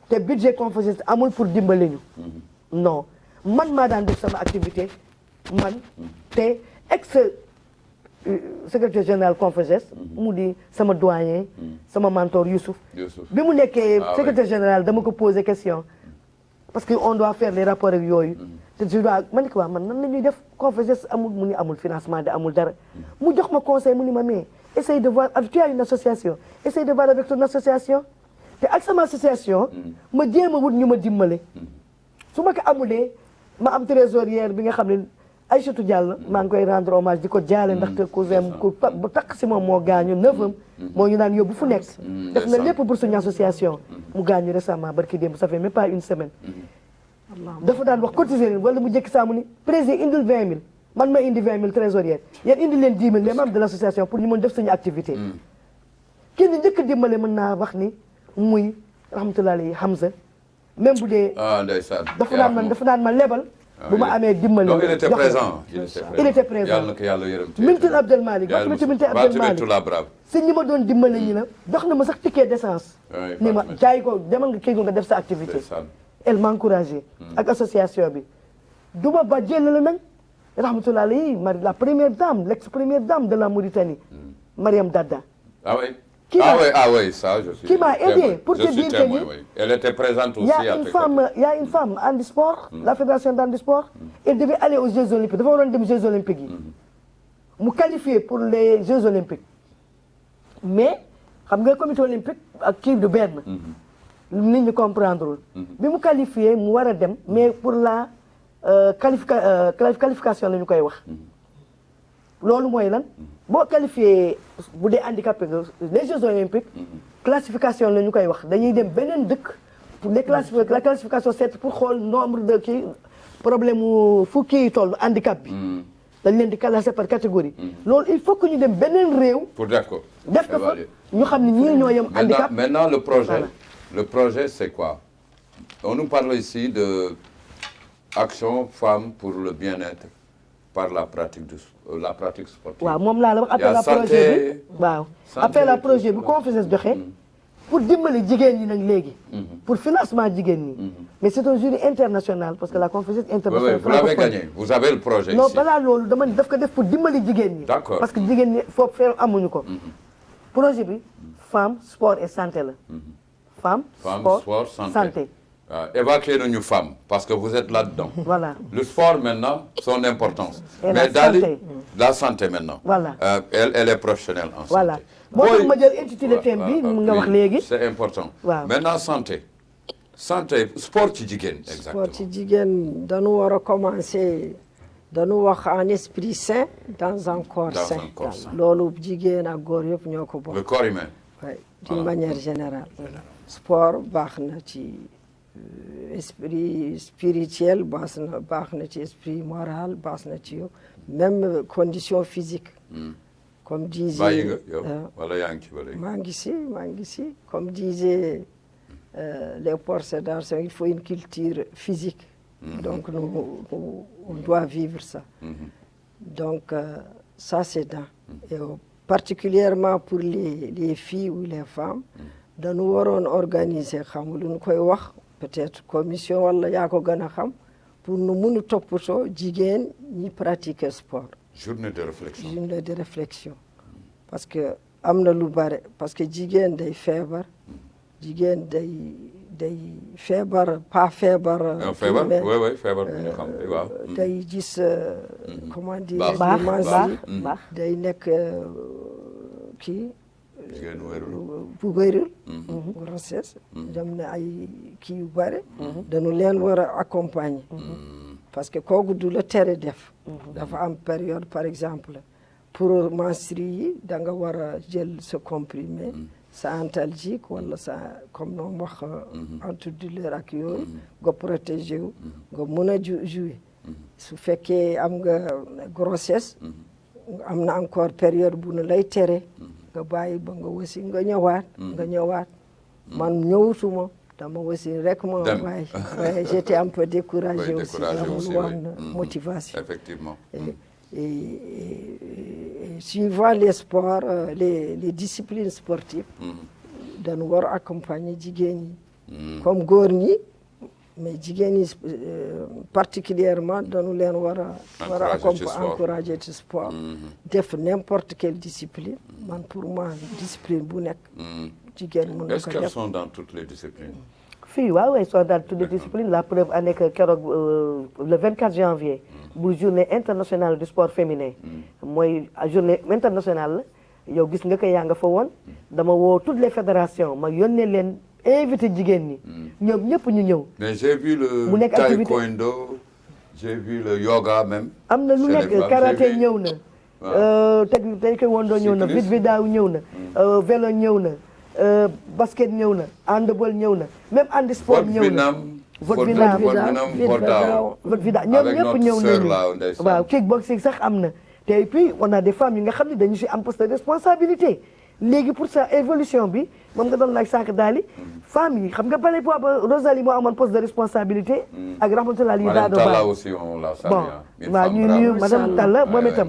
te budget Confeges amul pour dimbali ñu. non man maa daan def sama activité man te ex secrétaire général Confeges mu di sama doyen sama mentor Youssouf bi mu nekkee secrétaire général dama ko poser question parce que on doit faire les rapports ak yooyu te je dois ma ni ko waa man nan la ñuy def Confeges amul mu ni amul financement de amul dara mu jox ma conseil mu ni ma mais essaye de voir tu as une association essaye de voir avec ton association te ak sama association ma jéem a wut ñu ma dimbale su ma ko amulee ma am trésorière bi nga xam ne Aïssatou Diallo maa ngi koy rendre hommage di ko jaale ndaxte cousin ku bu takk si moom moo gaañu neveu moo ñu naan yóbbu fu nekk def na lépp pour suñu association mu gaañu récemment barki démb ça fait même pas une semaine dafa daan wax cotiser leen wala mu jëkki saa mu ni président indil 20 000 man ma indi 20 000 trésorière yéen indi leen 10 000 les membres de l'association pour ñu mën def suñu activité kii ni njëkk dimbale mën naa wax ni muy rahmatullahi alayhi Hamza même bu dee dafa naan ma lebal bu ma amee dimbali. donc il était présent. il était présent yàlla na ko yàlla yërëm. Mintin Abdel Malick wax ci Mintin Abdel Malick si ñi ma doon dimbali ñi la jox na ma sax ticket d'essence. ni ma jaay ko demal nga kii nga def sa activité. elle m'a encouragé. ak association bi. du ma ba jël la nag rahmatullahi alayhi la première dame l'ex-première dame de la Mauritanie. Mariam Dada. ah oui. Ça, je suis. Qui m'a aidé pour te dire que oui. Elle était présente aussi. Il y a une femme handisport, la fédération d'handisport. Elle devait aller aux Jeux Olympiques. Elle devait avoir des Jeux Olympiques. Nous qualifier pour les Jeux Olympiques. Mais, comme le comité olympique, qui de Berne, nous ne comprendrons. Mais nous qualifier, nous allons mais pour la qualification, nous allons voir. Loolu mooy lan boo qualifié bu dee handicapé nga les Jeux Olympiques classification la ñu koy wax dañuy dem beneen dëkk pour les la classification c'est pour xool nombre de kii problème mu fu kii toll handicap bi dañ leen di classer par catégorie loolu il faut que ñu dem beneen réew pour def ko fa ñu xam ne ñii ñoo yem handicap. Maintenant le projet c'est quoi? On nous parle ici de action femmes pour le bien-être par la pratique sportive. waaw moom laa la wax appel à projet bi waaw appel à projet bi Confeges joxe pour dimbali jigéen ñi nag léegi pour financement jigéen ñi mais c'est un jury international parce que la Confeges internationale. Vous l'avez gagné, vous avez le projet non ici. balaa loolu dama daf ko def pour dimbali jigéen ñi. D'accord. parce que jigéen ñi foofu fee amuñu ko. projet bi femme sport et santé la. femme sport santé. Évacuer nos femmes, parce que vous êtes là-dedans. Voilà. Le sport maintenant, son importance. Et mais la santé maintenant. Voilà. Elle est professionnelle en voilà. santé. Voilà. Moi, je vais intituler thème bi mu nga wax léegi. C'est important. Wow. Maintenant santé. Santé, sport ci jigéen exactement. Sport ci jigéen dañu war a commencer dañu wax en esprit sain dans un corps sain. Loolu jigéen ak góor yëpp ñoo ko bokk. Le corps humain. Oui, d'une manière générale. Sport baax na ci esprit spirituel baax na ci esprit moral baax na ci yow même condition physique. Comme disait maa ngi si comme disait Léopold Sédar Senghor, il faut une culture physique. Donc on doit vivre ça. Donc ça c'est dans et particulièrement pour les filles ou les femmes dañu waroon organiser xam lu ñu koy wax peut-être commission wala yaa ko gën a xam pour nu mun a toppatoo jigéen ñi pratiquer sport. Journée de réflexion. Parce que am na lu bare parce que jigéen day feebar jigéen day day feebar pas feebar. feebar oui feebar bu ñu xam waaw. day gis comment dire. baax day nekk kii. jigéen wérul bu wérul. grossesse. dem na ay kii yu bare. dañu leen war a accompagner. parce que kooku du la tere def. dafa am période par exemple pour menstrues yi da nga war a jël sa comprimé. sa antalgique wala sa comme noonu wax antidouleur ak yooyu nga protégé wu nga mun a jouer su fekkee am nga grossesse am na encore période bu nu lay tere nga bàyyi ba nga wasi nga ñëwaat man ñëwutuma dama wasi rek ma bàyyi waaye j'étais un peu découragée aussi amul woon motivation effectivement et suivant les sports les disciplines sportives dañu war a accompagner jigéen ñi comme góor ñi mais jigéen ñi particulièrement dañu leen war a encourager ci sport def n'importe quelle discipline man pour moi discipline bu nekk jigéen mën na ko def. Est-ce qu'elles sont dans toutes les disciplines? fii waaw elles sont dans toutes les disciplines la preuve en est que keroog le 24 janvier bu journée internationale du sport féminin mooy journée internationale la yow gis nga ko yaa nga fa woon dama woo toutes les fédérations ma yónnee leen invité jigéen ñi ñoom ñëpp ñu ñëw. mais j'ai vu le taekwondo j'ai vu le yoga même. am na lu nekk karaté ñëw na. waaw taekwondo ñëw na vidaaw ñëw na vélo ñëw na basket ñëw na handball ñëw na même handisport ñëw na. vote Vinam ñoom ñëpp ñëw nañu waaw kickboxing sax am na te puis on a des femmes yi nga xam ne dañu si am poste de responsabilité léegi pour ça évolution bi moom nga doon laaj sànq daali femmes yi xam nga bale booba Rosalie moo amoon poste de responsabilité ak rahmatullah yi daa doon aussi on la salue bon waaw ñu nuyu madame Talla moom itam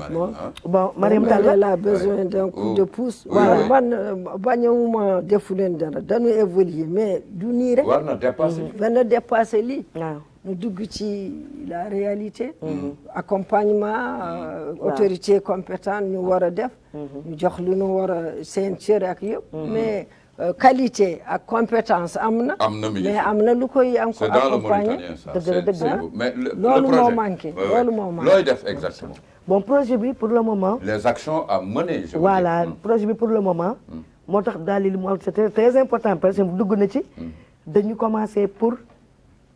bon Mariam Talla elle a besoin d'un coup de pouce voilà man bañawuma defu leen dara dañu évoluer mais du nii rek war na dépasser lii waaw ñu dugg ci la réalité accompagnement autorité compétente ñu war a def ñu jox lu ñu war a seen cër ak yëpp mais qualité ak compétence am na mais am na lu koy am ko accompagner mais loolu moo manqué looy def exactement bon projet bi pour le moment les actions à mener voilà projet bi pour le moment moo tax daal li mu c'était très important parce que dugg na ci dañu commencer pour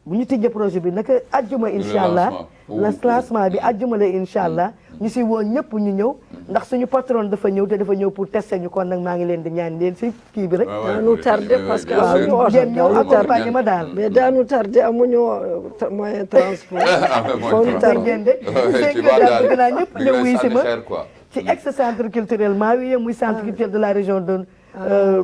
bu ñu tijjee projet bi naka ajjuma incha allah lancement bi ajjuma la incha allah ñu si woon ñëpp ñu ñëw ndax suñu patron dafa ñëw te dafa ñëw pour tester ñu kon nag maa ngi leen di ñaan leen si kii bi rek. daanu tardé parce que amuñu oto ñëw accompagner ma daal. mais daanu tardé amuñu moyen transport. foofu ñu tardé de. bëgg naa ñëpp ñëw wuyu si ma ci ex centre culturel Maawiya muy centre culturel de la région de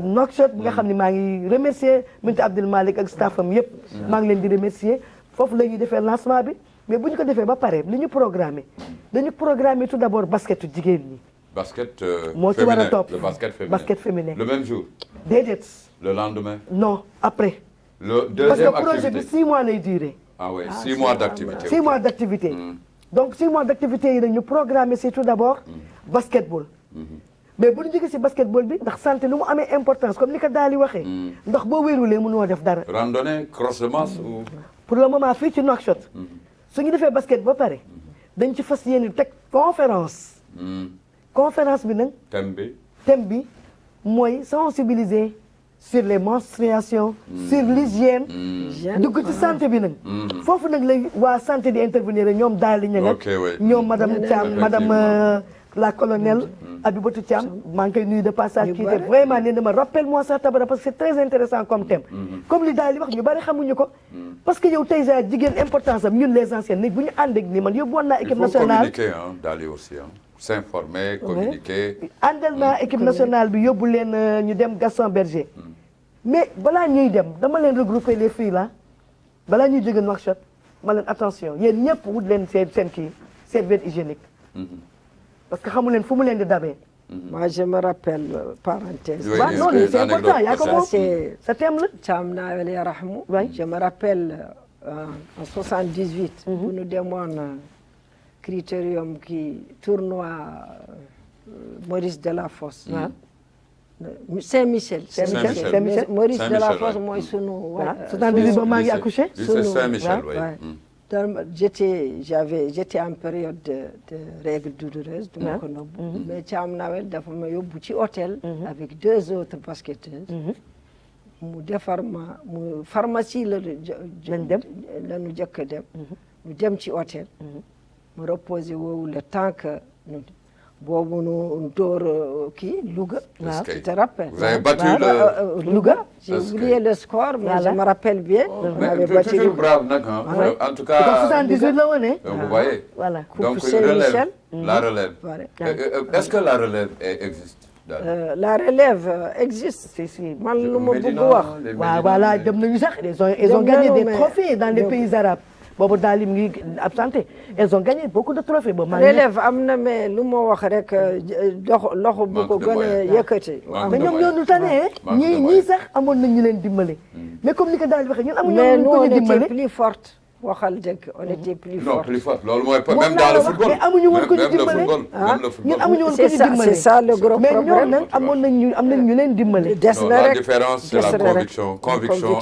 Nouakchott bi nga xam ne maa ngi remercier Binta Abdel Malick ak staffam yëpp maa ngi leen di remercier foofu la ñuy defee lancement bi mais bu ñu ko defee ba pare li ñu programmé dañu programmé tout d'abord basketu jigéen ñi. basket moo ci war a topp le basket féminin le même jour. déedéet. le lendemain. non après. le deuxième parce que projet bi 6 mois lay durer. ah oui 6 mois d'activité. 6 mois d'activité. donc 6 mois d'activité yi nag ñu programmé c'est tout d'abord basketball. mais bu ñu jógee ci basketball bi ndax santé lu mu amee importance comme ni ko daal di waxee. ndax boo wéerulee mënoo def dara. randonnée cross de masse ou. pour le moment fii ci Nouakchott. su ñu defee basket ba pare dañ ci fas yéene teg conférence. conférence bi nag. thème bi mooy sensibiliser sur les menstruations. sur l'hygiène. dugg ci santé bi nag. foofu nag la waa santé di intervenir ñoom daal di ñëw. ñoom madame Thiam madame. la colonelle Abibatou Thiam maa ngi koy nuyu de passage kii te vraiment nee na ma rappelle-moi ça Tabara parce que c'est très intéressant comme thème comme li daal di wax ñu bari xamuñu ko parce que yow tey jii jigéen importance am ñun les anciennes nit bu ñu ànd ak ni man yóbbu woon naa équipe nationale il faut communiquer daal aussi s'informer communiquer àndal naa équipe nationale bi yóbbu leen ñu dem Gaston Berger mais balaa ñuy dem dama leen regrouper les filles là balaa ñuy jóge Nouakchott ma leen attention yéen ñëpp wut leen seen kii serviette hygiénique parce que xamu leen fu mu leen di dabee. moi je me rappelle parenthèse. waaw non c'est important yaa ko moom sa thème la. Thiam Nawel Yarahmou. je me rappelle en 78. bu ñu demoon critérium kii tournoi Maurice Delafosse. Saint-Michel. Saint-Michel. Mais Maurice de la Saint-Michel, Fosse, ouais. moi, sunu. waaw 78 ba maa ngi accouché. lycée Saint-Michel, oui. Ouais. J'étais en période de règles douloureuses, mais Thiam Nawel dafa ma yóbbu ci hôtel avec 2 autres basketteuses. mu defar ma mu pharmacie lañu jëkk a dem. ñu dem ci hôtel. mu reposé woowu le temps que boobu nu door kii Louga. Est-ce que tu te rappelles. vous avez battu le Louga. J'ai Est-ce que- oublié le score, mais je me rappelle bien. On mais avait tu es battu toujours Louga. brave nag, hein. Ouais. En tout donc cas 78 la woon vous voyez. voilà. Donc Coupe une relève, Saint-Michel. la relève. Voilà. Est-ce que la relève existe daal? La relève existe. si si. man lu ma bëgg Médina, wax. les waaw Médina, voilà les- dem nañu sax ils ont Dem gagné nañu, des mais- trophées dans les donc- pays arabes boobu daal di mu ngi absenté elles ont gagné beaucoup de trophées ba maa ngi relève am na mais lu ma wax rek loxo bu ko Manque de gën a moyens. yëkkati. Manque mais de ñoom moyens. ñoo ñu tane Manque de ñii moyens. sax amoon nañ ñu leen dimbale mais comme ni ko daal di waxee ñun amuñu mais woon nous ñu on ko ñu était dimbale plus forte waxal dëgg on était plus Non, forte. plus fort. Loolu mooy Moom même laa dans la le wax, football. mais amuñu woon ko ñu Même le dimbale. football. Ah. Même le football. ñun amuñu woon ko C'est ñu ça, dimbale c'est ça le gros mais ñoom problème. nag amoon nañ ñu am nañ ñu leen dimbale des Non, na la rek différence c'est des la na rek. conviction conviction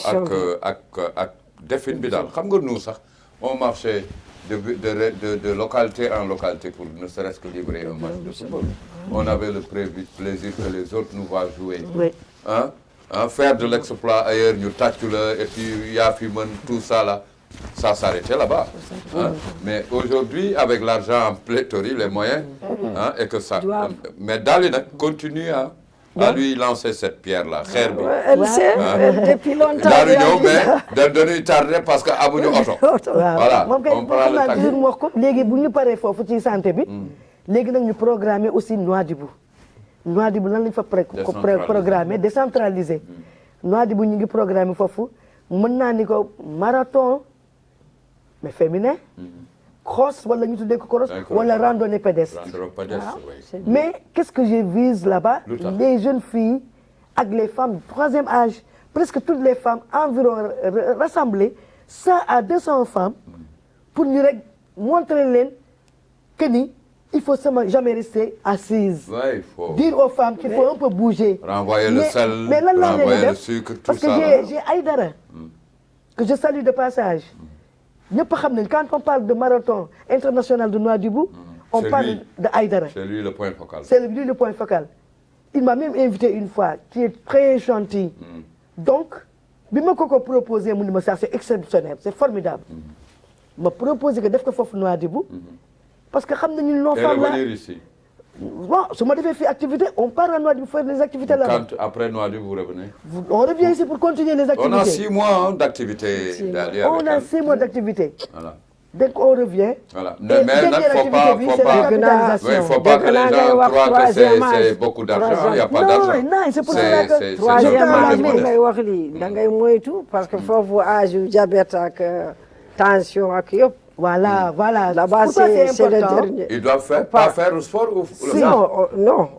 ak defin bi daal xam nga nous sax on marchait de localité en localité pour ne serait-ce que livrer un match de football. On avait le plaisir que les autres nous voient jouer. Oui. Hein? Faire de l'exploit ailleurs ñu tàccu la et puis yaa fi mën tout ça là ça s'arrêtait là-bas. Hein? Mais aujourd'hui avec l'argent en pléthore les moyens hein, et que ça mais Dali nag continue à lui lancer cette pierre là xeer bi. Elle sait depuis longtemps. Daaru ñëw mais dañuy tardé parce que amuñu oto. Voilà moom kay on prend xam le naa taxi. toujours mu wax ko léegi bu ñu paree foofu ci santé bi léegi nag ñu programmer aussi Nouadhibou Nouadhibou lan lañ fa programmer décentralisé Nouadhibou ñu ngi programmer foofu mën naa ni ko marathon mais féminin cross wala ñu tuddee ko cross wala randonnée pédestre Randonnée pédestre, oui. mais qu'est-ce que je vise là-bas Lu tax? les jeunes filles ak les femmes du troisième âge presque toutes les femmes environ rassemblées 100 à 200 femmes pour ñu rek montrer leen que ni il faut jamais rester assise. Ouais, il faut dire aux femmes qu'il faut un peu bouger. renvoyer le sel, mais lan laa leen renvoyer di le def sucre, tout parce que ça. là. j'ai Aïdara que je salue de passage. ñëpp xam nañ quand on parle de marathon international de Nouadhibou on C'est parle lui. de Aïdara. C'est lui le point focal. C'est lui le point focal. Il m'a même invité une fois, qui est très gentil. Donc, bi ma ko proposé mu ni ma ça c'est exceptionnel, c'est formidable. Ma proposé que def ko foofu Nouadhibou parce que xam nañu nos Et femmes là. revenir ici. Bon, su ma defee fii activité, on part à Nouadhibou faire des activités là-bas. Quand après Nouadhibou vous revenez. On revient ici pour continuer les activités. On a 6 mois d'activité derrière. On a 6 mois d'activité. Voilà. Donc on revient. Voilà. Et Mais dernière nag faut activité bi, c'est la pas capitalisation. oui, faut pas que les gens croient que c'est beaucoup d'argent, il y a pas d'argent. Non, c'est pour cela que c'est troisième simplement âge des bi modèles. ngay wax lii da ngay moytu parce que foofu âge yu diabète ak tension ak yëpp. Voilà, voilà. Là-bas Pourquoi c'est le important? dernier. Ils doivent pas faire le sport ou le Non,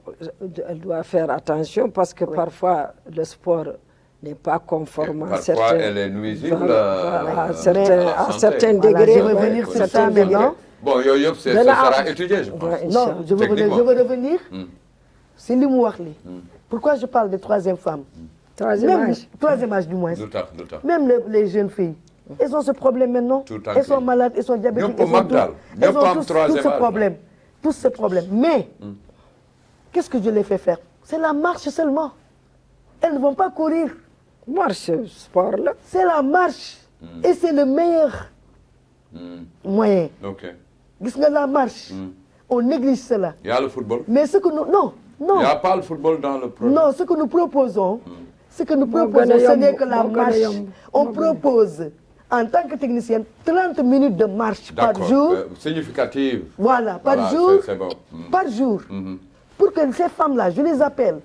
elle doit faire attention parce que parfois le sport n'est pas conforme à Parfois, certains. elle est nuisible Voilà, à la certains santé. degrés. je vais venir sur ça maintenant. Bon, yooyu yëpp ce Dana am. sera étudié, je pense. Ouais, Non, je veux revenir. C'est li mu wax li. Pourquoi je parle de troisième femme? Troisième âge. Troisième âge du moins. Lu tax. Même les jeunes filles. Elles ont ce problème maintenant. Tout à Elles fait. sont malades, elles sont diabétiques. Ñëpp mag daal. Elles Ñëpp ont am tous troisième ce âge. problème. Tous ce problème. Mais, qu'est-ce que je les fais faire? C'est la marche seulement. Elles ne vont pas courir. Marche sport là. C'est la marche. Et c'est le meilleur moyen. Ok. Gis nga la marche. On néglige cela. Il y a le football. Mais ce que nous... Non, Il non. n'y a pas le football dans le programme. Non, ce que nous proposons, ce gën a n'est yomb, que la moo gën a marche. yomb. On propose, en tant que technicienne, 30 minutes de marche par D'accord. jour. Significative. Voilà, par Voilà, jour. c'est bon. Par jour. Pour que ces femmes-là, je les appelle,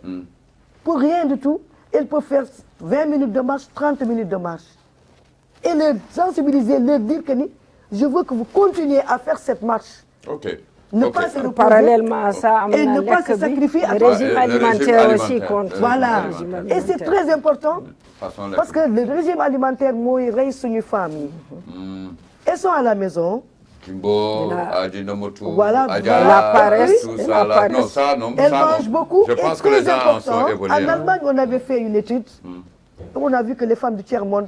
pour rien du tout, elles peuvent faire 20 minutes de marche, 30 minutes de marche. Et les sensibiliser, leur dire que je veux que vous continuez à faire cette marche. Ok. Ne Ok. pas se reposer. Parallèlement à ça, am Et na ne pas lekk se bi, sacrifier à le régime le alimentaire régime aussi alimentaire. compte. Voilà. Le régime Et c'est très important. Façon Parce que le régime alimentaire mooy rey suñu femmes yi. Elles sont à la maison, Kimbo, Adinomoto, Voilà, Adja, la paresse, tout et ça la là. paresse. Non, ça, non, Elle ça, mange non. beaucoup. Je pense et que les très gens en sont important, évolués. En Allemagne, on avait fait une étude. On a vu que les femmes du tiers-monde,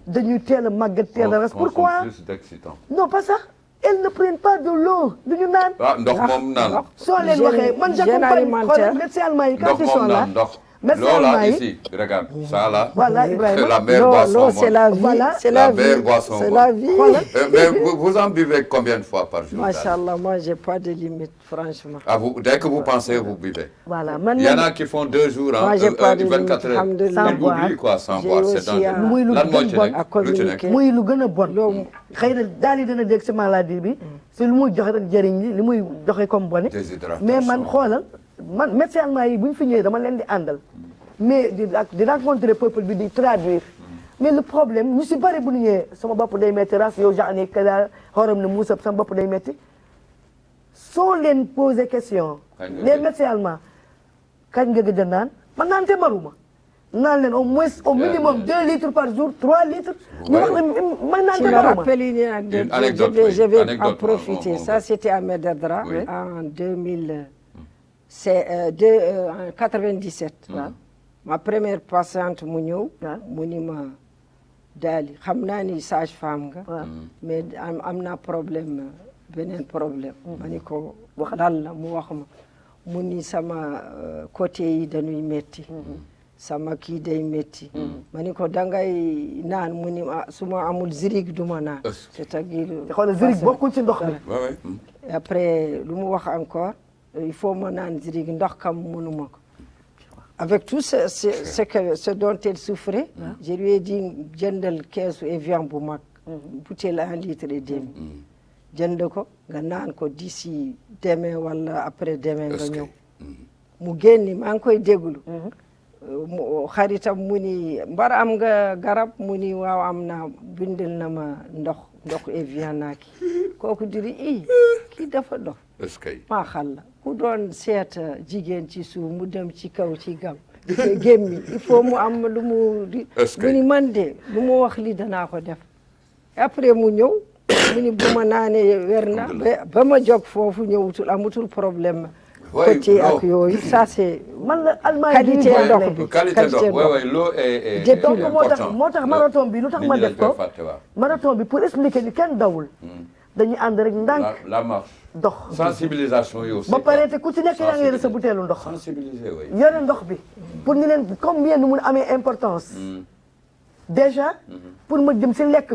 dañuy teel a màggat teel a res. Pourquoi? Plus d'excitant. Non, pas ça. Elles ne prennent pas de l'eau duñu naan. Ah, ndox moom naan. soo leen waxee man j'accompagne xoolal médecin allemand yi quand Ndox ils sont moom là. naan ndox. médecin L'eau allemand là, yi. ici, regarde, ça là. Voilà, C'est Ibrahima. la meilleure boisson L'eau, au c'est monde. la vie. Voilà. C'est La la meilleure vie. boisson au C'est monde. la vie. Voilà. Mais vous en buvez combien de fois par jour? Machallah, moi, j'ai pas de limite, franchement. Ah, dès que vous pensez, vous buvez. Voilà. Il y en a qui font 2 jours, Moi, j'ai pas de 24 limite, heures. alhamdoulilah. Sans Ils boire. oublient quoi, sans J'ai boire, c'est aussi dangereux. muy lu Lan moo gën ci bon nekk? à Lu ci communiquer. nekk? muy lu gën a bon. Loolu xëy na daal di dana dégg ci maladie bi. si lu muy joxe rek jëriñ li muy joxe comme boni. Déshydratation. mais man xoolal man médecin allemand yi bu ñu fi ñëwee dama leen di àndal. mais di rencontrer peuple bi di traduire. mais le problème ñu si bëri bu ñu ñëwee sama bopp day metti ras yow jaani kada xorom ne Moussa sama bopp day metti soo leen poser question. les médecins allemands kañ nga gëj a naan man naan te maruma. naan leen au moins au minimum 2 litres par jour 3 litres. ñu wax la man naan Tu te me maruma. rappelles une anecdote, Une anecdote, je vais oui. en Anecdote, profiter. on Ça, va. c'était à Medadra Oui. en 97. Ma première patiente mu ñëw. mu ni ma daali xam naa ni sage-femme nga. mais am naa problème beneen problème. ma ni ko lan la mu wax ma mu ni sama côté yi dañuy metti. sama kii day métti. ma ni ko dangay naan mu ni su ma amul zirig du ma naan. c'est-à-dire. xoolal zirig bokkul ci ndox mi. après lu mu wax encore il faut ma naan zirig ndox kam mënuma ko. avec tout ce dont elle souffrait. je lui ai dit jëndal keesu Evian bu mag. bouteille 1 litre et demi. jënd ko nga naan ko d'ici demain wala après demain nga ñëw. mu génni maa ngi koy déglu. xaritam mu ni mbar am nga garab mu ni waaw am naa bindal na ma ndox Evian naa ki kooku diri kii dafa dox maa xalla ku doon seet jigéen ci suuf mu dem ci kaw ci gémmi il faut mu am lu mu ni man de lu mu wax li danaa ko def après mu ñëw mu ni bu ma naanee wer na ba ma jóg foofu ñëwutul amutul problème côté ak yooyu ça c'est man la Allemagne qualité ndox bi qualité ndox l'eau est donc moo tax marathon bi lu tax ma def ko marathon bi pour expliquer ni kenn dawul dañuy ànd rek ndànk la marche dox sensibilisation yow ba pare te ku ci nekk yaa ngi yore sa butéelu ndox sensibiliser yore ndox bi pour ñu leen combien nu mun amee importance déjà pour ma jëm si lekk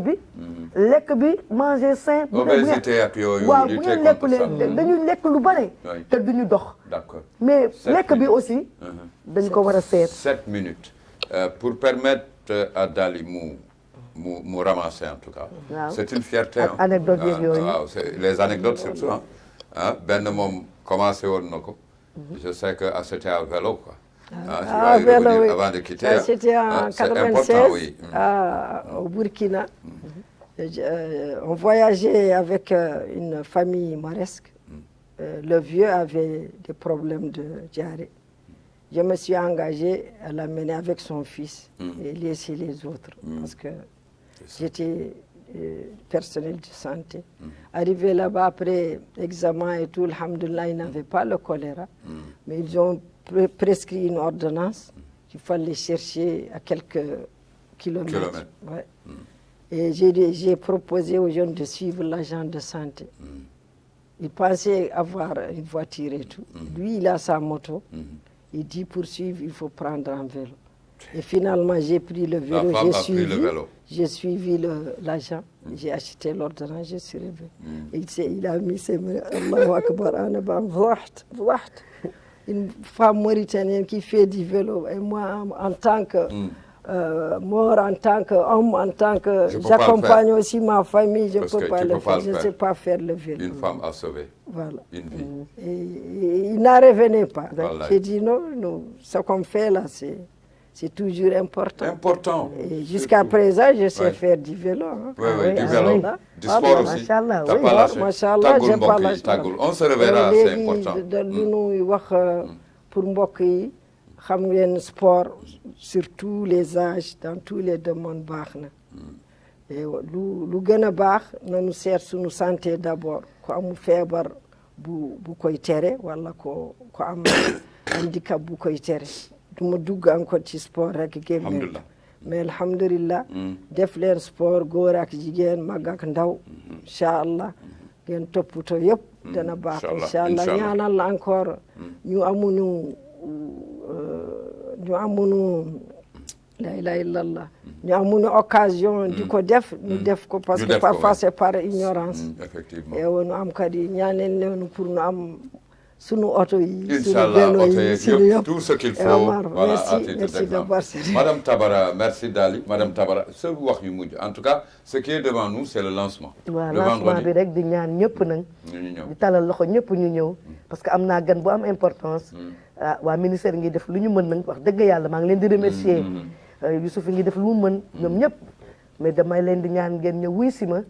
bi manger sain obésité ak yooyu waaw bu ngeen lekkulee dañuy lekk lu bare te duñu dox d'accord mais lekk bi aussi dañ ko war a seet 7 minutes pour permettre à Dali mu ramasser en tout cas c'est une fierté anecdote yeeg yooyu waaw les anecdotes surtout benn moom commencé woon na ko je sais que c'était à vélo quoi. Vélo, oui. Avant de quitter. C'était en 96 oui. Au Burkina. On voyageait avec une famille mauresque. Le vieux avait des problèmes de diarrhée. Je me suis engagée à l'amener avec son fils et laisser les autres parce que j'étais personnel de santé. Arrivé là-bas après examen et tout, alhamdoulilah, ils n'avaient pas le choléra, mais ils ont prescrit une ordonnance qu'il fallait chercher à quelques kilomètres. Ouais. Et j'ai proposé aux jeunes de suivre l'agent de santé. Il pensait avoir une voiture et tout. Lui, il a sa moto. Il dit pour suivre, il faut prendre un vélo. Et finalement, j'ai pris le vélo, j'ai suivi l'agent, j'ai acheté l'ordonnance, je suis revenu. Il a mis ses mains, Allahu Akbar, une femme mauritanienne qui fait du vélo. Et moi, en tant que mort, en tant qu'homme, en tant que... J'accompagne aussi ma famille, je ne peux pas le faire, je ne sais pas faire le vélo. Une femme a sauvé une vie. Et il n'en revenait pas. J'ai dit non, ce qu'on fait là, c'est toujours important. Important. Et jusqu'à présent, je sais faire du vélo. Oui, du vélo. Du sport aussi. Machallah, oui. Machallah, j'ai pas lâché. On se reverra, c'est important. Lu nuy wax pour mbokk yi xam ngeen sport sur tous les âges, dans tous les domaines baax na. lu gën a baax nañu seet suñu santé d'abord ko amu feebar bu koy tere wala ko am handicap bu koy tere du ma dugg encore ci sport rek gémmeen mais alhamdulillah def leen sport góor ak jigéen mag ak ndaw incha allah ngeen toppatoo yëpp dana baax incha allah ñaanal encore ñu amuñu la ilaha illallah ñu amuñu occasion di ko def ñu def ko parce que parfois c'est par ignorance effectivement e wonu am kadi ñaanel leenu pour nu am sunu oto yi inchallah oto yi yëpp tout ce qu'il faut voilà à titre d'exemple Madame Tabara merci Dali Madame Tabara sa wax yu mujj en tout cas ce qui est devant nous c'est le lancement waaw lancement bi rek di ñaan ñëpp nag di talal loxo ñëpp ñu ñëw parce que am naa gan bu am importance waa ministère ngi def lu ñu mën nag wax dëgg yàlla maa ngi leen di remercier Youssouf ngi def lu mu mën ñoom ñëpp mais damay leen di ñaan ngeen ñëw wuy si ma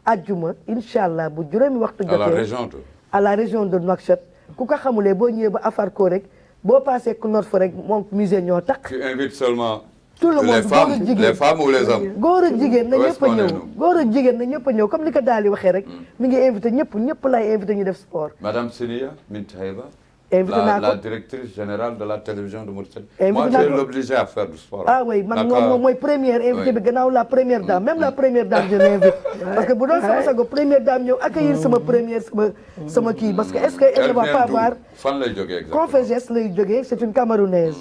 àjjuma incha allah bu juróomi waxtu jotee à la région de Nouakchott ku ko xamulee boo ñëwee ba Afarko rek boo passé ku Nord fa rek moom musée ñoo tax. tu invites seulement tout le monde les femmes ou les hommes. góor ak jigéen na ñëpp a ñëw góor ak jigéen na ñëpp a ñëw comme ni ko Daali waxee rek. mi ngi invité ñëpp lay invité ñu def sport. Madame Sinia Mintayba. invité naa ko la directrice générale de la télévision de Mauritanie. moi je l'obligé à faire du sport. ah oui man moom mooy première invité bi gannaaw la première dame même la première dame je l'invite. parce que bu doon sama sago première dame ñëw accueillir sama première sama kii parce que est-ce que elle ne va pas avoir. fan lay jógee exactement Confégès lay jógee c'est une Camerounaise.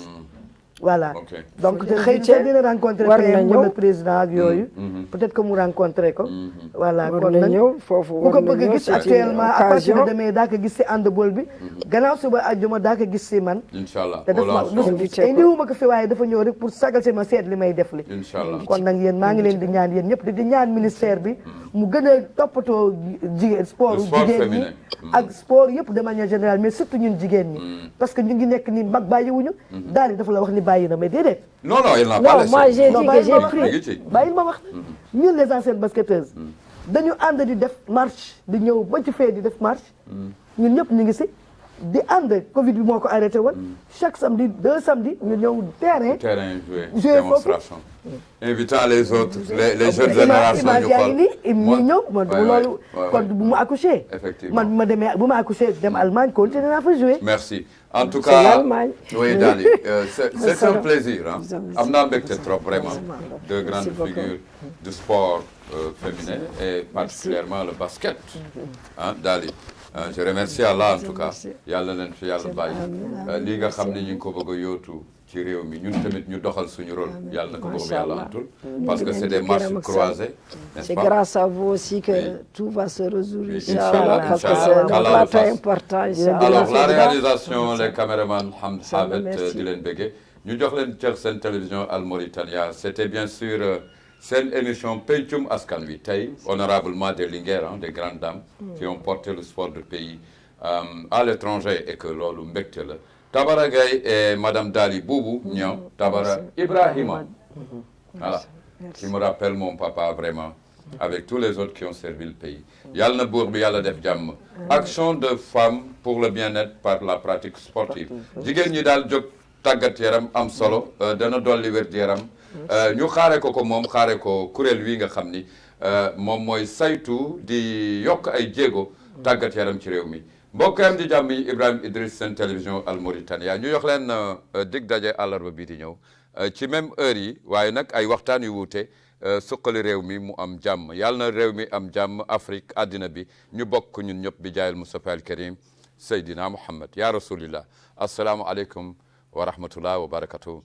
voilà donc xëy na dina rencontrer le président ak yooyu. peut-être que mu rencontrer ko. voilà kon nag ku ko bëgg a gis actuellement à partir de demain daa ko gis si handball bi. gannaaw suba àjjuma daa ko gis si man. inchallah te dafa indiwuma ko fi waaye dafa ñëw rek pour sagal si ma seet li may def li. inchallah kon nag yéen maa ngi leen di ñaan yéen ñëpp di ñaan ministère bi. mu gën a toppatoo jigéen sport jigéen ñi ak sport yëpp de manière générale mais surtout ñun jigéen ñi. parce que ñu ngi nekk ni mag bàyyiwuñu. daal dafa la wax ni bàyyi na mais déedéet. non il n'a pas laissé. moi j'ai dit que j'ai pris. bàyyi ma wax ñun les anciennes basketteuses dañu ànd di def marche di ñëw ba ci fee di def marche ñun ñëpp ñu ngi si di ànd Covid bi moo ko arrêté woon chaque samedi 2 samedi ñu ñëw terrain jouer démonstration invitant les autres les jeunes générations ñu xool ñi ñëw man loolu kon bu ma accouché man bu ma demee bu ma accouché dem Allemagne continuer naa fa jouer merci en tout cas oui Dali c'est un plaisir am naa mbégte trop vraiment de grandes figures du sport féminin et particulièrement le basket Dali je remercie Allah en tout cas yàlla leen fi yàlla bàyyi lii nga xam ne ñu ngi ko bëgg a yóotu ci réew mi ñun tamit ñu doxal suñu rôle yàlla na ko bëgg yàlla antul parce que c'est des marches croisées n'est-ce pas c'est grâce à vous aussi que tout va se résoudre inchallah parce que c'est un plateau important alors la réalisation les caméramans Hamd di leen béggee ñu jox leen cër seen télévision Al Mauritania c'était bien sûr seen émission pencum askan wi tey honorablement des Linguères des grandes dames qui ont porté le sport du pays à l'étranger et que loolu mbégte la Tabara Gaye et Madame Dali Boubou Niang Tabara Ibrahima voilà qui me rappelle mon papa vraiment avec tous les autres qui ont servi le pays yàlla na buur bi yàlla def jàmm action de femmes pour le bien-être par la pratique sportive jigéen ñi daal jóg tàggat yaram am solo dana dolli wér yaram ñu xaare ko moom xaare ko kuréel wi nga xam ni moom mooy saytu di yokk ay jéego tàggat yaram ci réew mi mbokkam di jàmm yi Ibrahima Idriss seen télévision Al Mauritania ñu jox leen dig daje àllarba bii di ñëw ci même heure yi waaye nag ay waxtaan yu wuute suqali réew mi mu am jàmm yàlla na réew mi am jàmm Afrique àddina bi ñu bokk ñun ñëpp bi jaayil Mustafa al Karim Seydina Muhammad ya rasulillah assalaamu aleykum wa rahmatullah wa barakatuh